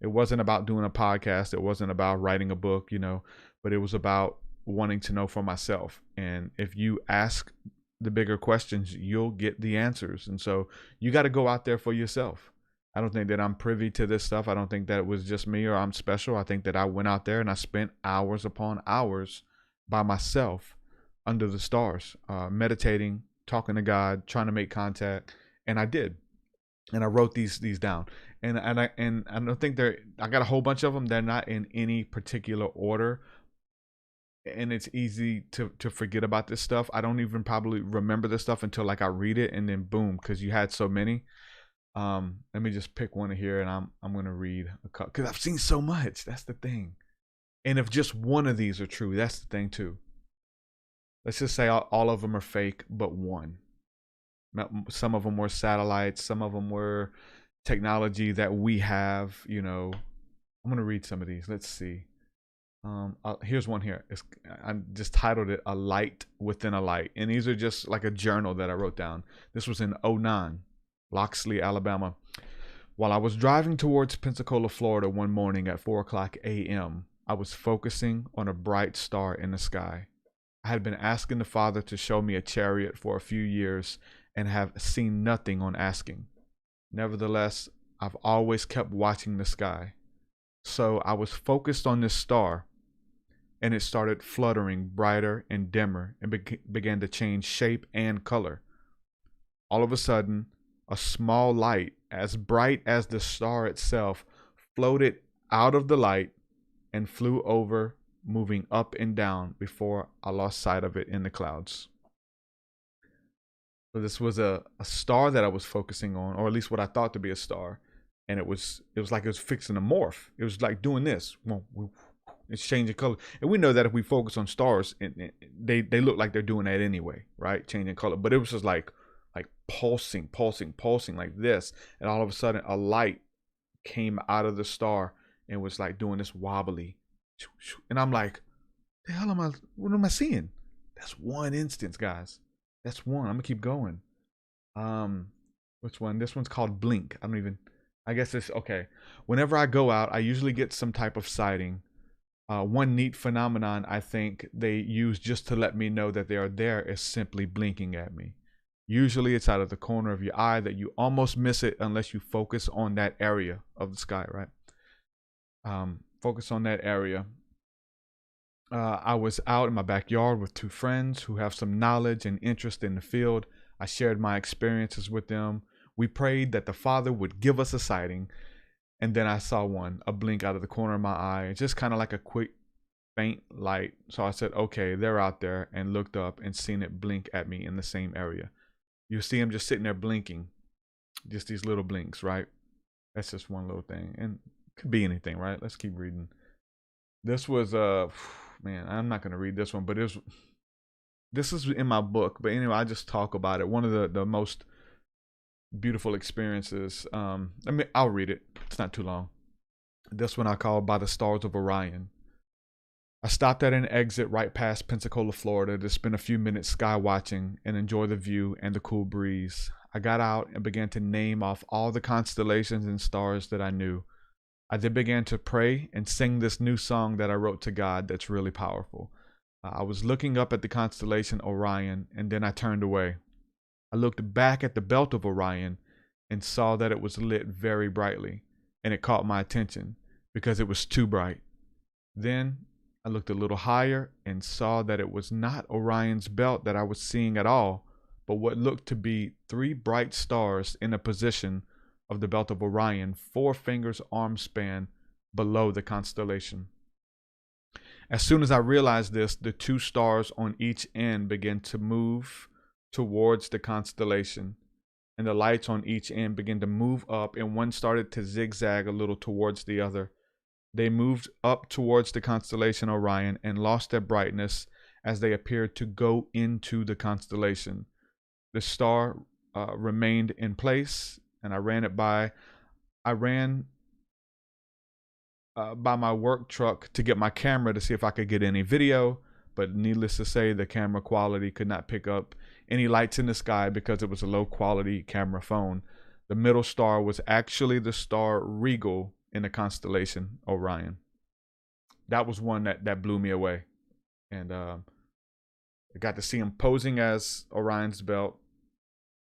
It wasn't about doing a podcast. It wasn't about writing a book, you know, but it was about wanting to know for myself. And if you ask the bigger questions, you'll get the answers. And so you got to go out there for yourself. I don't think that I'm privy to this stuff. I don't think that it was just me or I'm special. I think that I went out there and I spent hours upon hours by myself under the stars, meditating, talking to God, trying to make contact. And I did. And I wrote these down. And I don't think I got a whole bunch of them. They're not in any particular order. And it's easy to forget about this stuff. I don't even probably remember this stuff until like I read it, and then boom, because you had so many. Let me just pick one here, and I'm gonna read a couple because I've seen so much. That's the thing. And if just one of these are true, that's the thing too. Let's just say all of them are fake, but one. Some of them were satellites. Some of them were technology that we have. You know, I'm gonna read some of these. Let's see. Here's one here. I just titled it "A Light Within a Light," and these are just like a journal that I wrote down. This was in 2009. Loxley, Alabama. While I was driving towards Pensacola, Florida one morning at 4:00 a.m., I was focusing on a bright star in the sky. I had been asking the Father to show me a chariot for a few years and have seen nothing on asking. Nevertheless, I've always kept watching the sky. So I was focused on this star, and it started fluttering brighter and dimmer and began to change shape and color. All of a sudden, a small light, as bright as the star itself, floated out of the light and flew over, moving up and down before I lost sight of it in the clouds. So this was a star that I was focusing on, or at least what I thought to be a star. And it was like it was fixing to morph. It was like doing this. It's changing color. And we know that if we focus on stars, they look like they're doing that anyway, right? Changing color. But it was just like pulsing like this. And all of a sudden a light came out of the star and was like doing this wobbly. And I'm like, the hell what am I seeing? That's one instance, guys. That's one. I'm gonna keep going. Which one? This one's called Blink. I guess it's okay. Whenever I go out, I usually get some type of sighting. One neat phenomenon I think they use just to let me know that they are there is simply blinking at me. Usually it's out of the corner of your eye that you almost miss it unless you focus on that area of the sky, right? Focus on that area. I was out in my backyard with two friends who have some knowledge and interest in the field. I shared my experiences with them. We prayed that the Father would give us a sighting, and then I saw a blink out of the corner of my eye, just kind of like a quick, faint light. So I said, okay, they're out there, and looked up and seen it blink at me in the same area. You see him just sitting there blinking, just these little blinks, right? That's just one little thing, and it could be anything, right? Let's keep reading. This was man, I'm not gonna read this one, but this is in my book. But anyway, I just talk about it. One of the most beautiful experiences. I'll read it. It's not too long. This one I call By the Stars of Orion. I stopped at an exit right past Pensacola, Florida to spend a few minutes sky watching and enjoy the view and the cool breeze. I got out and began to name off all the constellations and stars that I knew. I then began to pray and sing this new song that I wrote to God that's really powerful. I was looking up at the constellation Orion, and then I turned away. I looked back at the belt of Orion and saw that it was lit very brightly, and it caught my attention because it was too bright. Then I looked a little higher and saw that it was not Orion's belt that I was seeing at all, but what looked to be 3 bright stars in a position of the belt of Orion, 4 fingers arm span below the constellation. As soon as I realized this, the 2 stars on each end began to move towards the constellation, and the lights on each end began to move up, and one started to zigzag a little towards the other. They moved up towards the constellation Orion and lost their brightness as they appeared to go into the constellation. The star remained in place, and I ran by my work truck to get my camera to see if I could get any video, but needless to say, the camera quality could not pick up any lights in the sky because it was a low quality camera phone. The middle star was actually the star Regal in the constellation Orion. That was one that blew me away. And I got to see him posing as Orion's belt.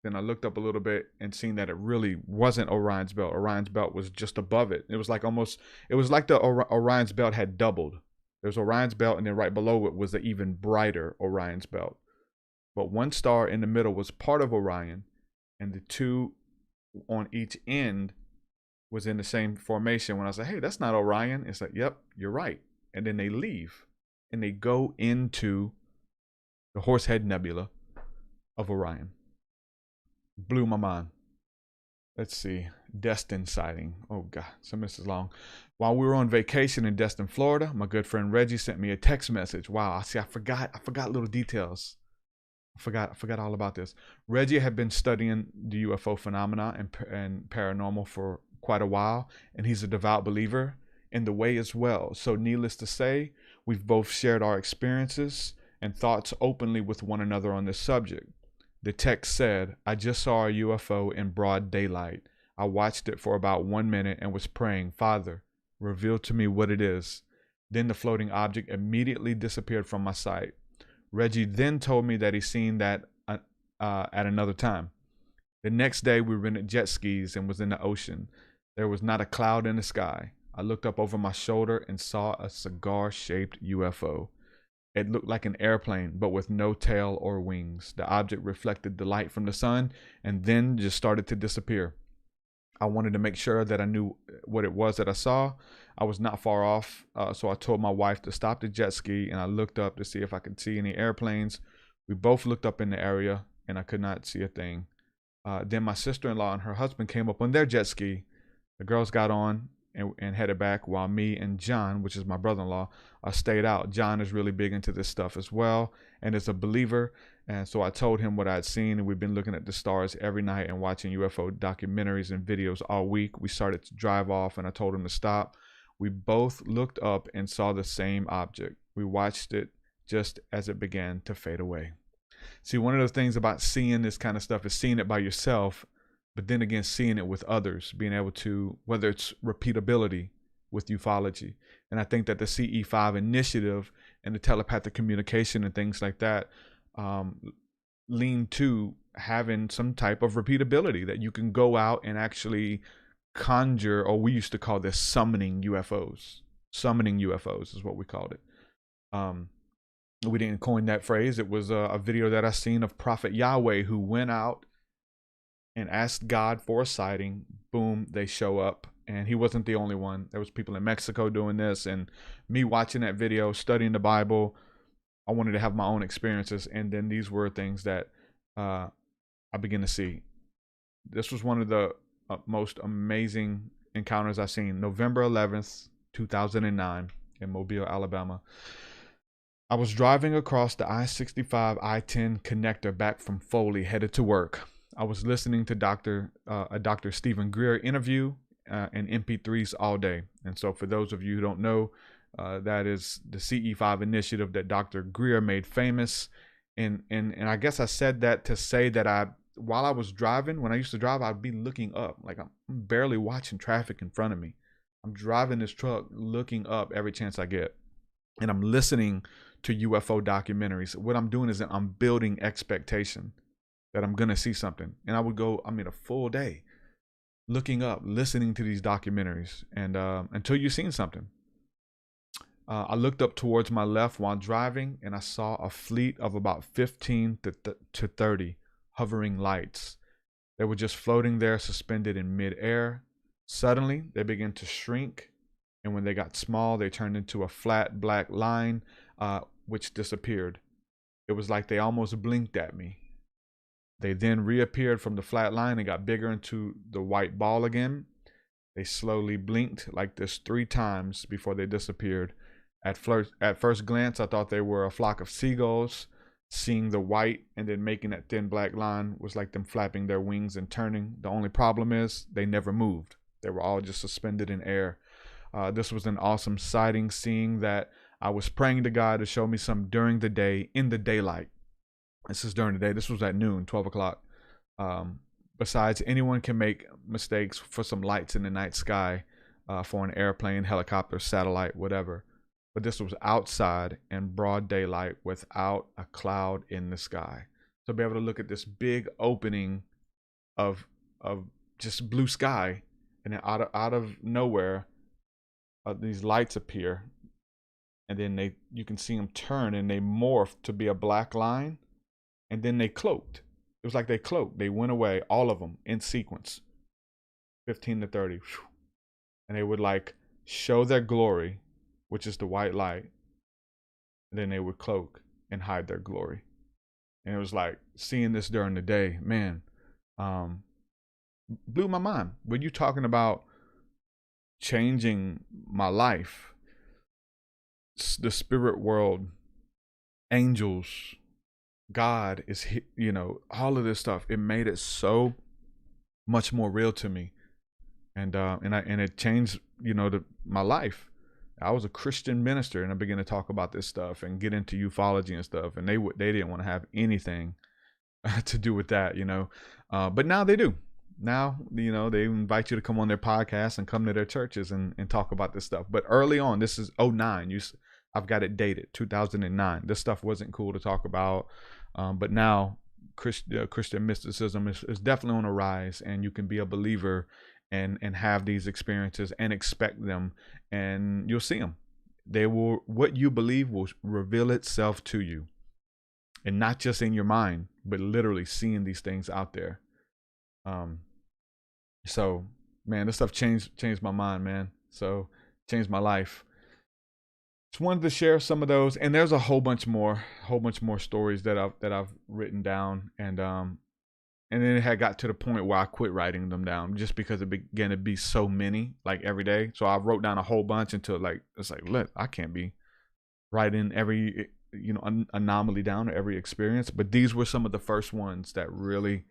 Then I looked up a little bit and seen that it really wasn't Orion's belt. Orion's belt was just above it. It was like the Orion's belt had doubled. There's Orion's belt, and then right below it was the even brighter Orion's belt. But one star in the middle was part of Orion, and the two on each end was in the same formation. When I said, hey, that's not Orion, it's like, yep, you're right. And then they leave and they go into the Horsehead Nebula of Orion. Blew my mind. Let's see. Destin sighting. Oh God, some of this is long. While we were on vacation in Destin, Florida, my good friend Reggie sent me a text message. Wow, I forgot little details. I forgot all about this. Reggie had been studying the UFO phenomena and paranormal for quite a while, and he's a devout believer in the way as well. So needless to say, we've both shared our experiences and thoughts openly with one another on this subject. The text said, I just saw a UFO in broad daylight. I watched it for about 1 minute and was praying, Father, reveal to me what it is. Then the floating object immediately disappeared from my sight. Reggie then told me that he seen that at another time. The next day we rented jet skis and was in the ocean. There was not a cloud in the sky. I looked up over my shoulder and saw a cigar-shaped UFO. It looked like an airplane, but with no tail or wings. The object reflected the light from the sun and then just started to disappear. I wanted to make sure that I knew what it was that I saw. I was not far off, so I told my wife to stop the jet ski, and I looked up to see if I could see any airplanes. We both looked up in the area, and I could not see a thing. Then my sister-in-law and her husband came up on their jet ski. The girls got on and headed back, while me and John, which is my brother-in-law, stayed out. John is really big into this stuff as well and is a believer. And so I told him what I had seen, and we've been looking at the stars every night and watching UFO documentaries and videos all week. We started to drive off, and I told him to stop. We both looked up and saw the same object. We watched it just as it began to fade away. See, one of the things about seeing this kind of stuff is seeing it by yourself, but then again, seeing it with others, being able to, whether it's repeatability with ufology. And I think that the CE5 initiative and the telepathic communication and things like that lean to having some type of repeatability, that you can go out and actually conjure, or we used to call this summoning UFOs. Summoning UFOs is what we called it. We didn't coin that phrase. It was a video that I seen of Prophet Yahweh, who went out and asked God for a sighting. Boom, they show up. And he wasn't the only one. There was people in Mexico doing this, and me watching that video, studying the Bible. I wanted to have my own experiences, and then these were things that I began to see. This was one of the most amazing encounters I've seen. November 11th, 2009 in Mobile, Alabama. I was driving across the I-65 I-10 connector back from Foley, headed to work. I was listening to a Dr. Stephen Greer interview and MP3s all day. And so for those of you who don't know, that is the CE5 initiative that Dr. Greer made famous. And I guess I said that to say that while I was driving, when I used to drive, I'd be looking up. Like, I'm barely watching traffic in front of me. I'm driving this truck looking up every chance I get. And I'm listening to UFO documentaries. What I'm doing is that I'm building expectation that I'm going to see something. And I would go, a full day looking up, listening to these documentaries, and until you've seen something. I looked up towards my left while driving, and I saw a fleet of about 15 to 30 hovering lights. They were just floating there, suspended in midair. Suddenly, they began to shrink, and when they got small, they turned into a flat black line, which disappeared. It was like they almost blinked at me. They then reappeared from the flat line and got bigger into the white ball again. They slowly blinked like this 3 times before they disappeared. At first glance, I thought they were a flock of seagulls. Seeing the white and then making that thin black line was like them flapping their wings and turning. The only problem is they never moved. They were all just suspended in air. This was an awesome sighting, seeing that I was praying to God to show me some during the day, in the daylight. This is during the day. This was at noon, 12 o'clock. Besides, anyone can make mistakes for some lights in the night sky, for an airplane, helicopter, satellite, whatever. but this was outside in broad daylight without a cloud in the sky. So be able to look at this big opening of just blue sky, and then out of nowhere, these lights appear, and then you can see them turn, and they morphed to be a black line, and then they cloaked. It was like they cloaked. They went away, all of them in sequence, 15 to 30, and they would like show their glory, which is the white light, and then they would cloak and hide their glory. And it was like seeing this during the day, man, blew my mind. When you talking about changing my life, the spirit world, angels, God is, you know, all of this stuff, it made it so much more real to me. And it changed, you know, my life. I was a Christian minister, and I began to talk about this stuff and get into ufology and stuff, and they didn't want to have anything to do with that, you know. But now they do. Now, you know, they invite you to come on their podcast and come to their churches and talk about this stuff. But early on, this is 2009. I've got it dated 2009. This stuff wasn't cool to talk about, but now Christian mysticism is definitely on a rise, and you can be a believer and have these experiences and expect them, and you'll see them. What you believe will reveal itself to you, and not just in your mind, but literally seeing these things out there. So man, this stuff changed my mind, man. So changed my life. Just wanted to share some of those, and there's a whole bunch more stories that I've written down, and then it had got to the point where I quit writing them down just because it began to be so many, like every day. So I wrote down a whole bunch until it's like, look, I can't be writing every, you know, anomaly down, or every experience. But these were some of the first ones that really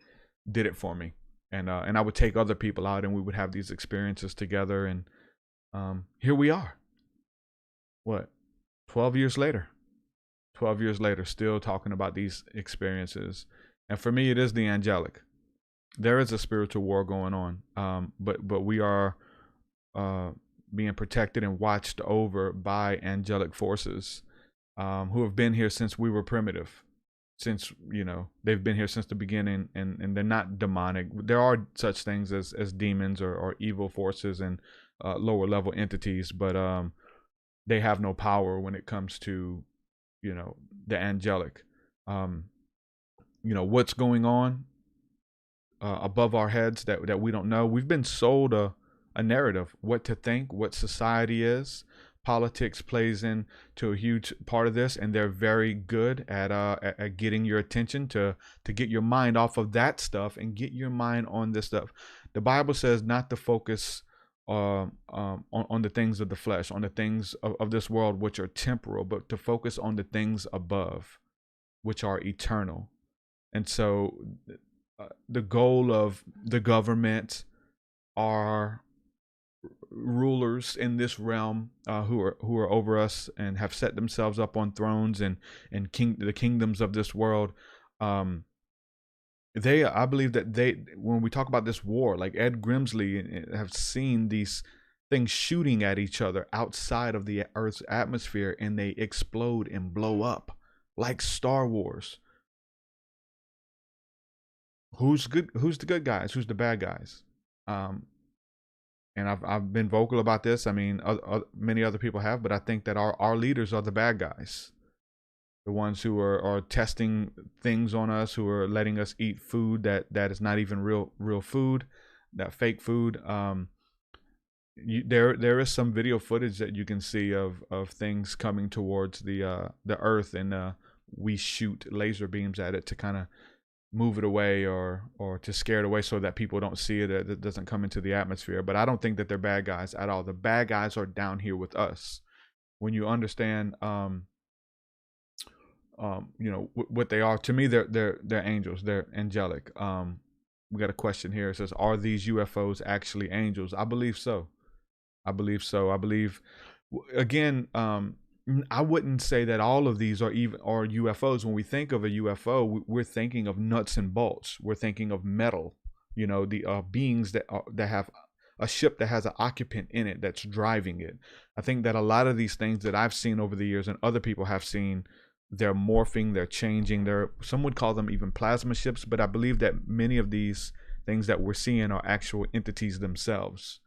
did it for me. And I would take other people out, and we would have these experiences together. And here we are. What? 12 years later, still talking about these experiences. And for me, it is the angelic. There is a spiritual war going on, but we are being protected and watched over by angelic forces who have been here since we were primitive. Since, you know, they've been here since the beginning, and they're not demonic. There are such things as demons or evil forces and lower level entities, but they have no power when it comes to, you know, the angelic. You know, what's going on above our heads that we don't know. We've been sold a narrative, what to think, what society is. Politics plays into a huge part of this, and they're very good at getting your attention to get your mind off of that stuff and get your mind on this stuff. The Bible says not to focus on the things of the flesh, on the things of this world, which are temporal, but to focus on the things above, which are eternal. And so the goal of the government, our rulers in this realm who are over us and have set themselves up on thrones and the kingdoms of this world, I believe that when we talk about this war, like Ed Grimsley, have seen these things shooting at each other outside of the Earth's atmosphere, and they explode and blow up like Star Wars. Who's good? Who's the good guys? Who's the bad guys? And I've been vocal about this. I mean, many other people have, but I think that our leaders are the bad guys, the ones who are testing things on us, who are letting us eat food that is not even real food, that fake food. There is some video footage that you can see of things coming towards the Earth, and we shoot laser beams at it to kind of move it away or to scare it away so that people don't see it, it doesn't come into the atmosphere. But I don't think that they're bad guys at all. The bad guys are down here with us. When you understand you know what they are, to me they're angels, they're angelic. We got a question here. It says, are these UFOs actually angels? I believe so. I believe, again, I wouldn't say that all of these are UFOs. When we think of a UFO, we're thinking of nuts and bolts. We're thinking of metal, you know, the beings that have a ship that has an occupant in it that's driving it. I think that a lot of these things that I've seen over the years and other people have seen, they're morphing, they're changing. Some would call them even plasma ships, but I believe that many of these things that we're seeing are actual entities themselves.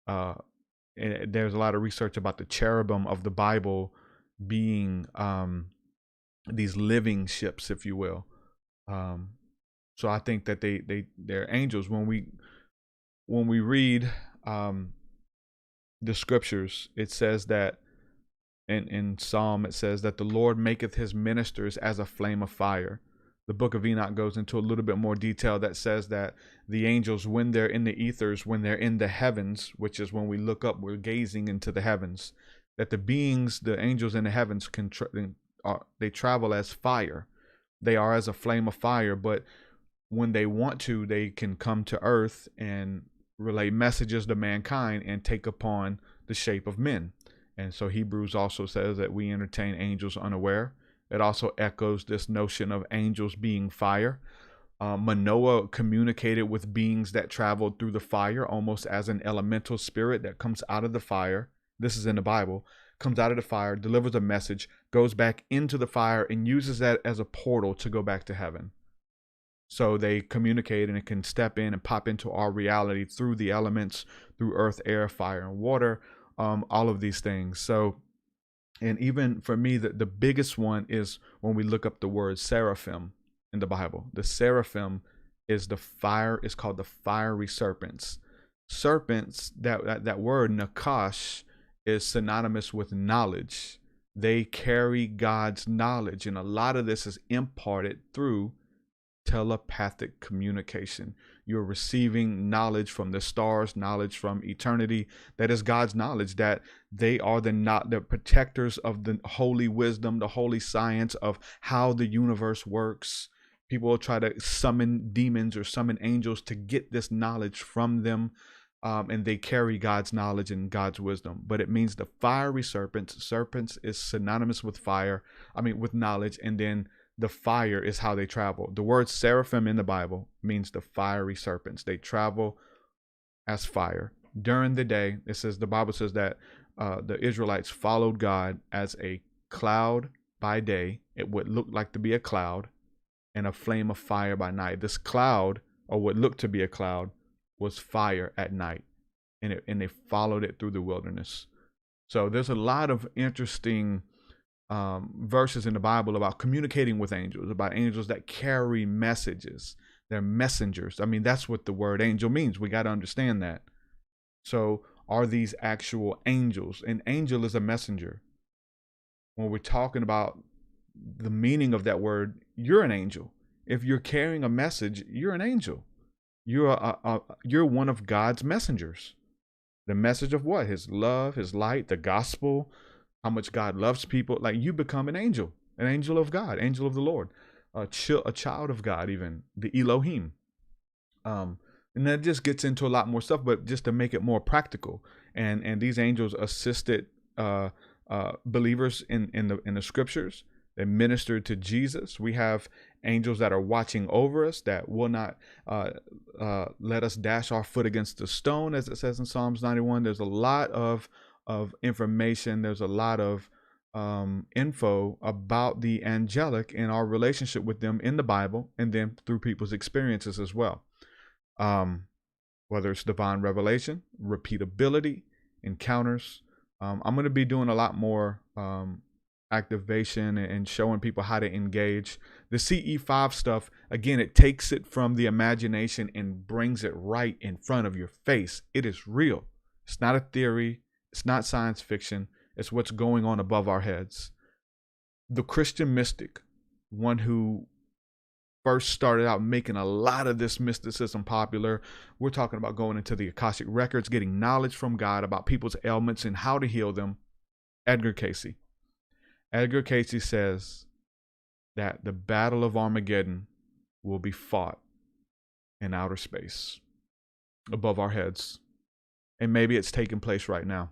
And there's a lot of research about the cherubim of the Bible being these living ships, if you will. So I think that they're angels. When we read the scriptures, it says that in Psalm, it says that the Lord maketh his ministers as a flame of fire. The book of Enoch goes into a little bit more detail that says that the angels, when they're in the ethers, when they're in the heavens, which is when we look up, we're gazing into the heavens, that the angels in the heavens, they travel as fire. They are as a flame of fire, but when they want to, they can come to earth and relay messages to mankind and take upon the shape of men. And so Hebrews also says that we entertain angels unaware. It also echoes this notion of angels being fire. Manoah communicated with beings that traveled through the fire almost as an elemental spirit that comes out of the fire. This is in the Bible. Comes out of the fire, delivers a message, goes back into the fire, and uses that as a portal to go back to heaven. So they communicate, and it can step in and pop into our reality through the elements, through earth, air, fire, and water, all of these things. So, and even for me, the biggest one is when we look up the word seraphim in the Bible. The seraphim is called the fiery serpents. Serpents, that word nakash is synonymous with knowledge. They carry God's knowledge, and a lot of this is imparted through telepathic communication. You're receiving knowledge from the stars, knowledge from eternity. That is God's knowledge, that they are the protectors of the holy wisdom, the holy science of how the universe works. People will try to summon demons or summon angels to get this knowledge from them. And they carry God's knowledge and God's wisdom. But it means the fiery serpents. Serpents is synonymous with with knowledge. And then the fire is how they travel. The word seraphim in the Bible means the fiery serpents. They travel as fire. During the day, the Bible says that the Israelites followed God as a cloud by day. It would look like to be a cloud, and a flame of fire by night. This cloud, or what looked to be a cloud, was fire at night, and they followed it through the wilderness. So there's a lot of interesting verses in the Bible about communicating with angels, about angels that carry messages. They're messengers. I mean, that's what the word angel means. We got to understand that. So are these actual angels? An angel is a messenger. When we're talking about the meaning of that word, you're an angel. If you're carrying a message, you're an angel. You're one of God's messengers. The message of what? His love, his light, the gospel, how much God loves people. Like, you become an angel of God, angel of the Lord, a child of God, even the Elohim. And that just gets into a lot more stuff, but just to make it more practical. And these angels assisted believers in the scriptures. They ministered to Jesus. We have angels that are watching over us, that will not let us dash our foot against the stone, as it says in Psalms 91. There's a lot of information. There's a lot of info about the angelic and our relationship with them in the Bible, and then through people's experiences as well. Whether it's divine revelation, repeatability, encounters. I'm going to be doing a lot more activation and showing people how to engage. The CE5 stuff, again, it takes it from the imagination and brings it right in front of your face. It is real. It's not a theory. It's not science fiction. It's what's going on above our heads. The Christian mystic, one who first started out making a lot of this mysticism popular. We're talking about going into the Akashic records, getting knowledge from God about people's ailments and how to heal them. Edgar Cayce. Edgar Cayce says that the battle of Armageddon will be fought in outer space above our heads. And maybe it's taking place right now.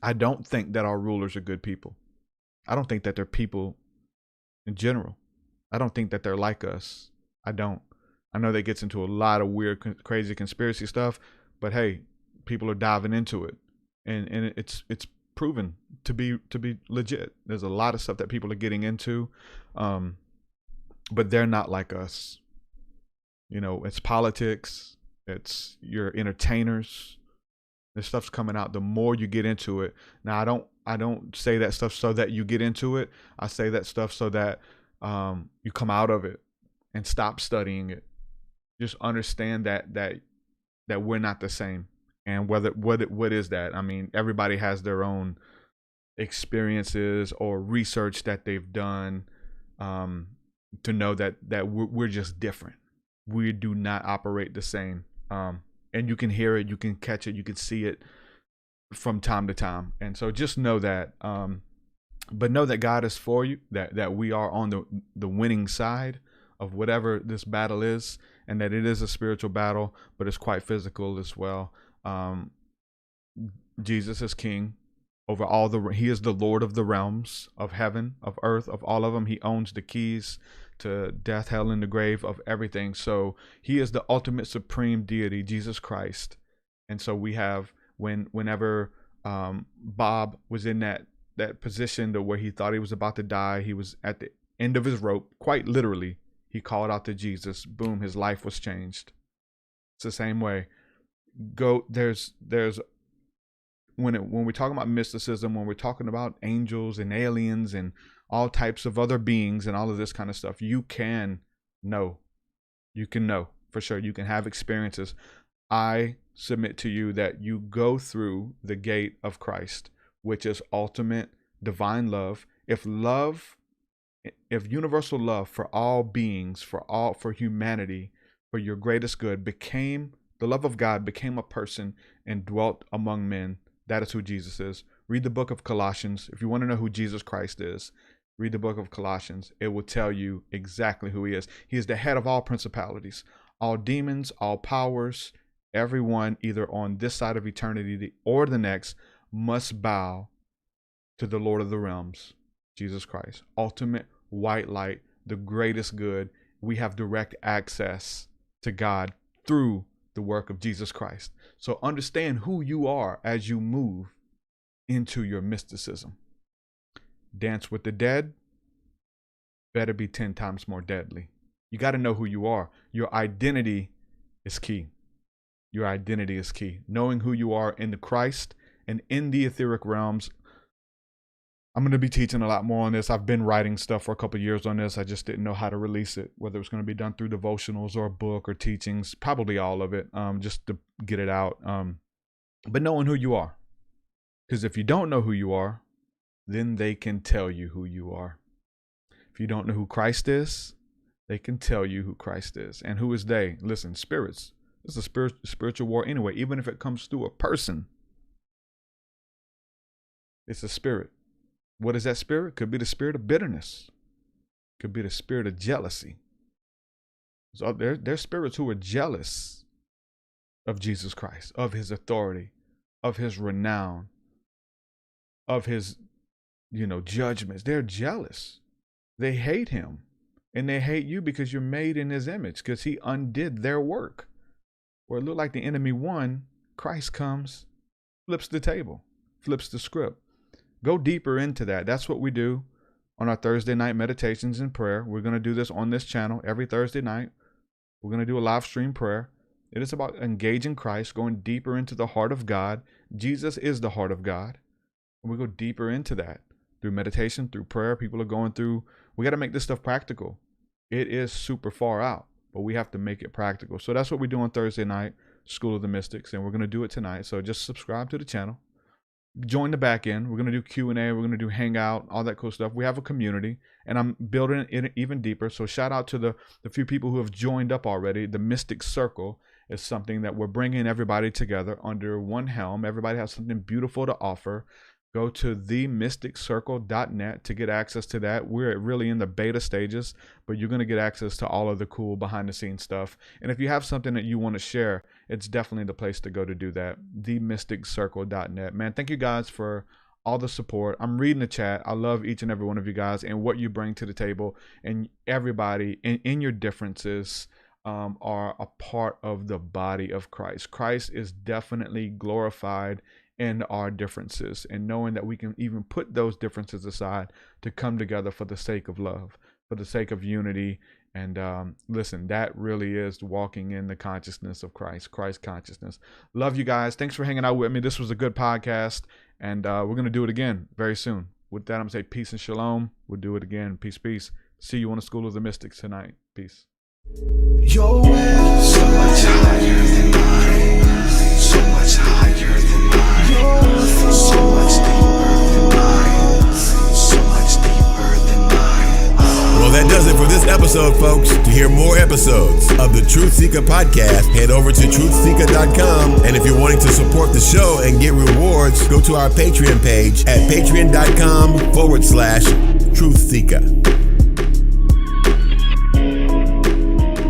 I don't think that our rulers are good people. I don't think that they're people in general. I don't think that they're like us. I don't. I know that gets into a lot of weird, crazy conspiracy stuff, but hey, people are diving into it, and it's proven to be legit. There's a lot of stuff that people are getting into, but they're not like us. It's politics, it's your entertainers. This stuff's coming out. The more you get into it. Now, I don't say that stuff so that you get into it. I say that stuff so that you come out of it and stop studying it. Just understand that we're not the same. And what is that? I mean, everybody has their own experiences or research that they've done to know that we're just different. We do not operate the same. And you can hear it, you can catch it, you can see it from time to time. And so just know that, but know that God is for you, that we are on the winning side of whatever this battle is, and that it is a spiritual battle, but it's quite physical as well. Jesus is king over he is the Lord of the realms of heaven, of earth, of all of them. He owns the keys to death, hell, and the grave, of everything. So he is the ultimate supreme deity, Jesus Christ. And so we have, whenever Bob was in that position to where he thought he was about to die, he was at the end of his rope, quite literally. He called out to Jesus. Boom, his life was changed. It's the same way. There's when we're talking about mysticism, when we're talking about angels and aliens and all types of other beings and all of this kind of stuff, you can know for sure. You can have experiences. I submit to you that you go through the gate of Christ, which is ultimate divine love. If universal love for all beings, for humanity, for your greatest good, the love of God became a person and dwelt among men, that is who Jesus is. Read the book of Colossians. If you want to know who Jesus Christ is, read the book of Colossians. It will tell you exactly who he is. He is the head of all principalities, all demons, all powers. Everyone, either on this side of eternity or the next, must bow to the Lord of the realms, Jesus Christ. Ultimate white light, the greatest good. We have direct access to God through the work of Jesus Christ. So understand who you are as you move into your mysticism. Dance with the dead better be 10 times more deadly. You got to know who you are. Your identity is key. Your identity is key. Knowing who you are in the Christ and in the etheric realms. I'm going to be teaching a lot more on this. I've been writing stuff for a couple of years on this. I just didn't know how to release it, whether it was going to be done through devotionals or a book or teachings, probably all of it, just to get it out. But knowing who you are. Because if you don't know who you are, then they can tell you who you are. If you don't know who Christ is, they can tell you who Christ is. And who is they? Listen, spirits. It's a spiritual war anyway. Even if it comes through a person, it's a spirit. What is that spirit? Could be the spirit of bitterness. Could be the spirit of jealousy. So there's spirits who are jealous of Jesus Christ, of his authority, of his renown, of his, judgments. They're jealous. They hate him. And they hate you because you're made in his image, because he undid their work. Where it looked like the enemy won, Christ comes, flips the table, flips the script. Go deeper into that. That's what we do on our Thursday night meditations and prayer. We're going to do this on this channel every Thursday night. We're going to do a live stream prayer. It is about engaging Christ, going deeper into the heart of God. Jesus is the heart of God. And we go deeper into that through meditation, through prayer. People are going through, we got to make this stuff practical. It is super far out, but we have to make it practical. So that's what we do on Thursday night, School of the Mystics, and we're going to do it tonight. So just subscribe to the channel. Join the back end. We're going to do Q&A. We're going to do Hangout, all that cool stuff. We have a community, and I'm building it even deeper. So shout out to the few people who have joined up already. The Mystic Circle is something that we're bringing everybody together under one helm. Everybody has something beautiful to offer. Go to themysticcircle.net to get access to that. We're really in the beta stages, but you're going to get access to all of the cool behind the scenes stuff. And if you have something that you want to share, it's definitely the place to go to do that. Themysticcircle.net. Man, thank you guys for all the support. I'm reading the chat. I love each and every one of you guys and what you bring to the table, and everybody in your differences. are a part of the body of Christ. Christ is definitely glorified in our differences, and knowing that we can even put those differences aside to come together for the sake of love, for the sake of unity. And listen, that really is walking in the consciousness of Christ consciousness. Love you guys. Thanks for hanging out with me. This was a good podcast, and we're going to do it again very soon. With that, I'm going to say peace and shalom. We'll do it again. Peace, peace. See you on the School of the Mystics tonight. Peace. Your way so much higher than mine, so much higher than mine, so much deeper than mine, so much deeper than mine. Well, that does it for this episode, folks. To hear more episodes of the TruthSeekah podcast, head over to TruthSeekah.com. And if you're wanting to support the show and get rewards, go to our Patreon page at patreon.com/TruthSeekah.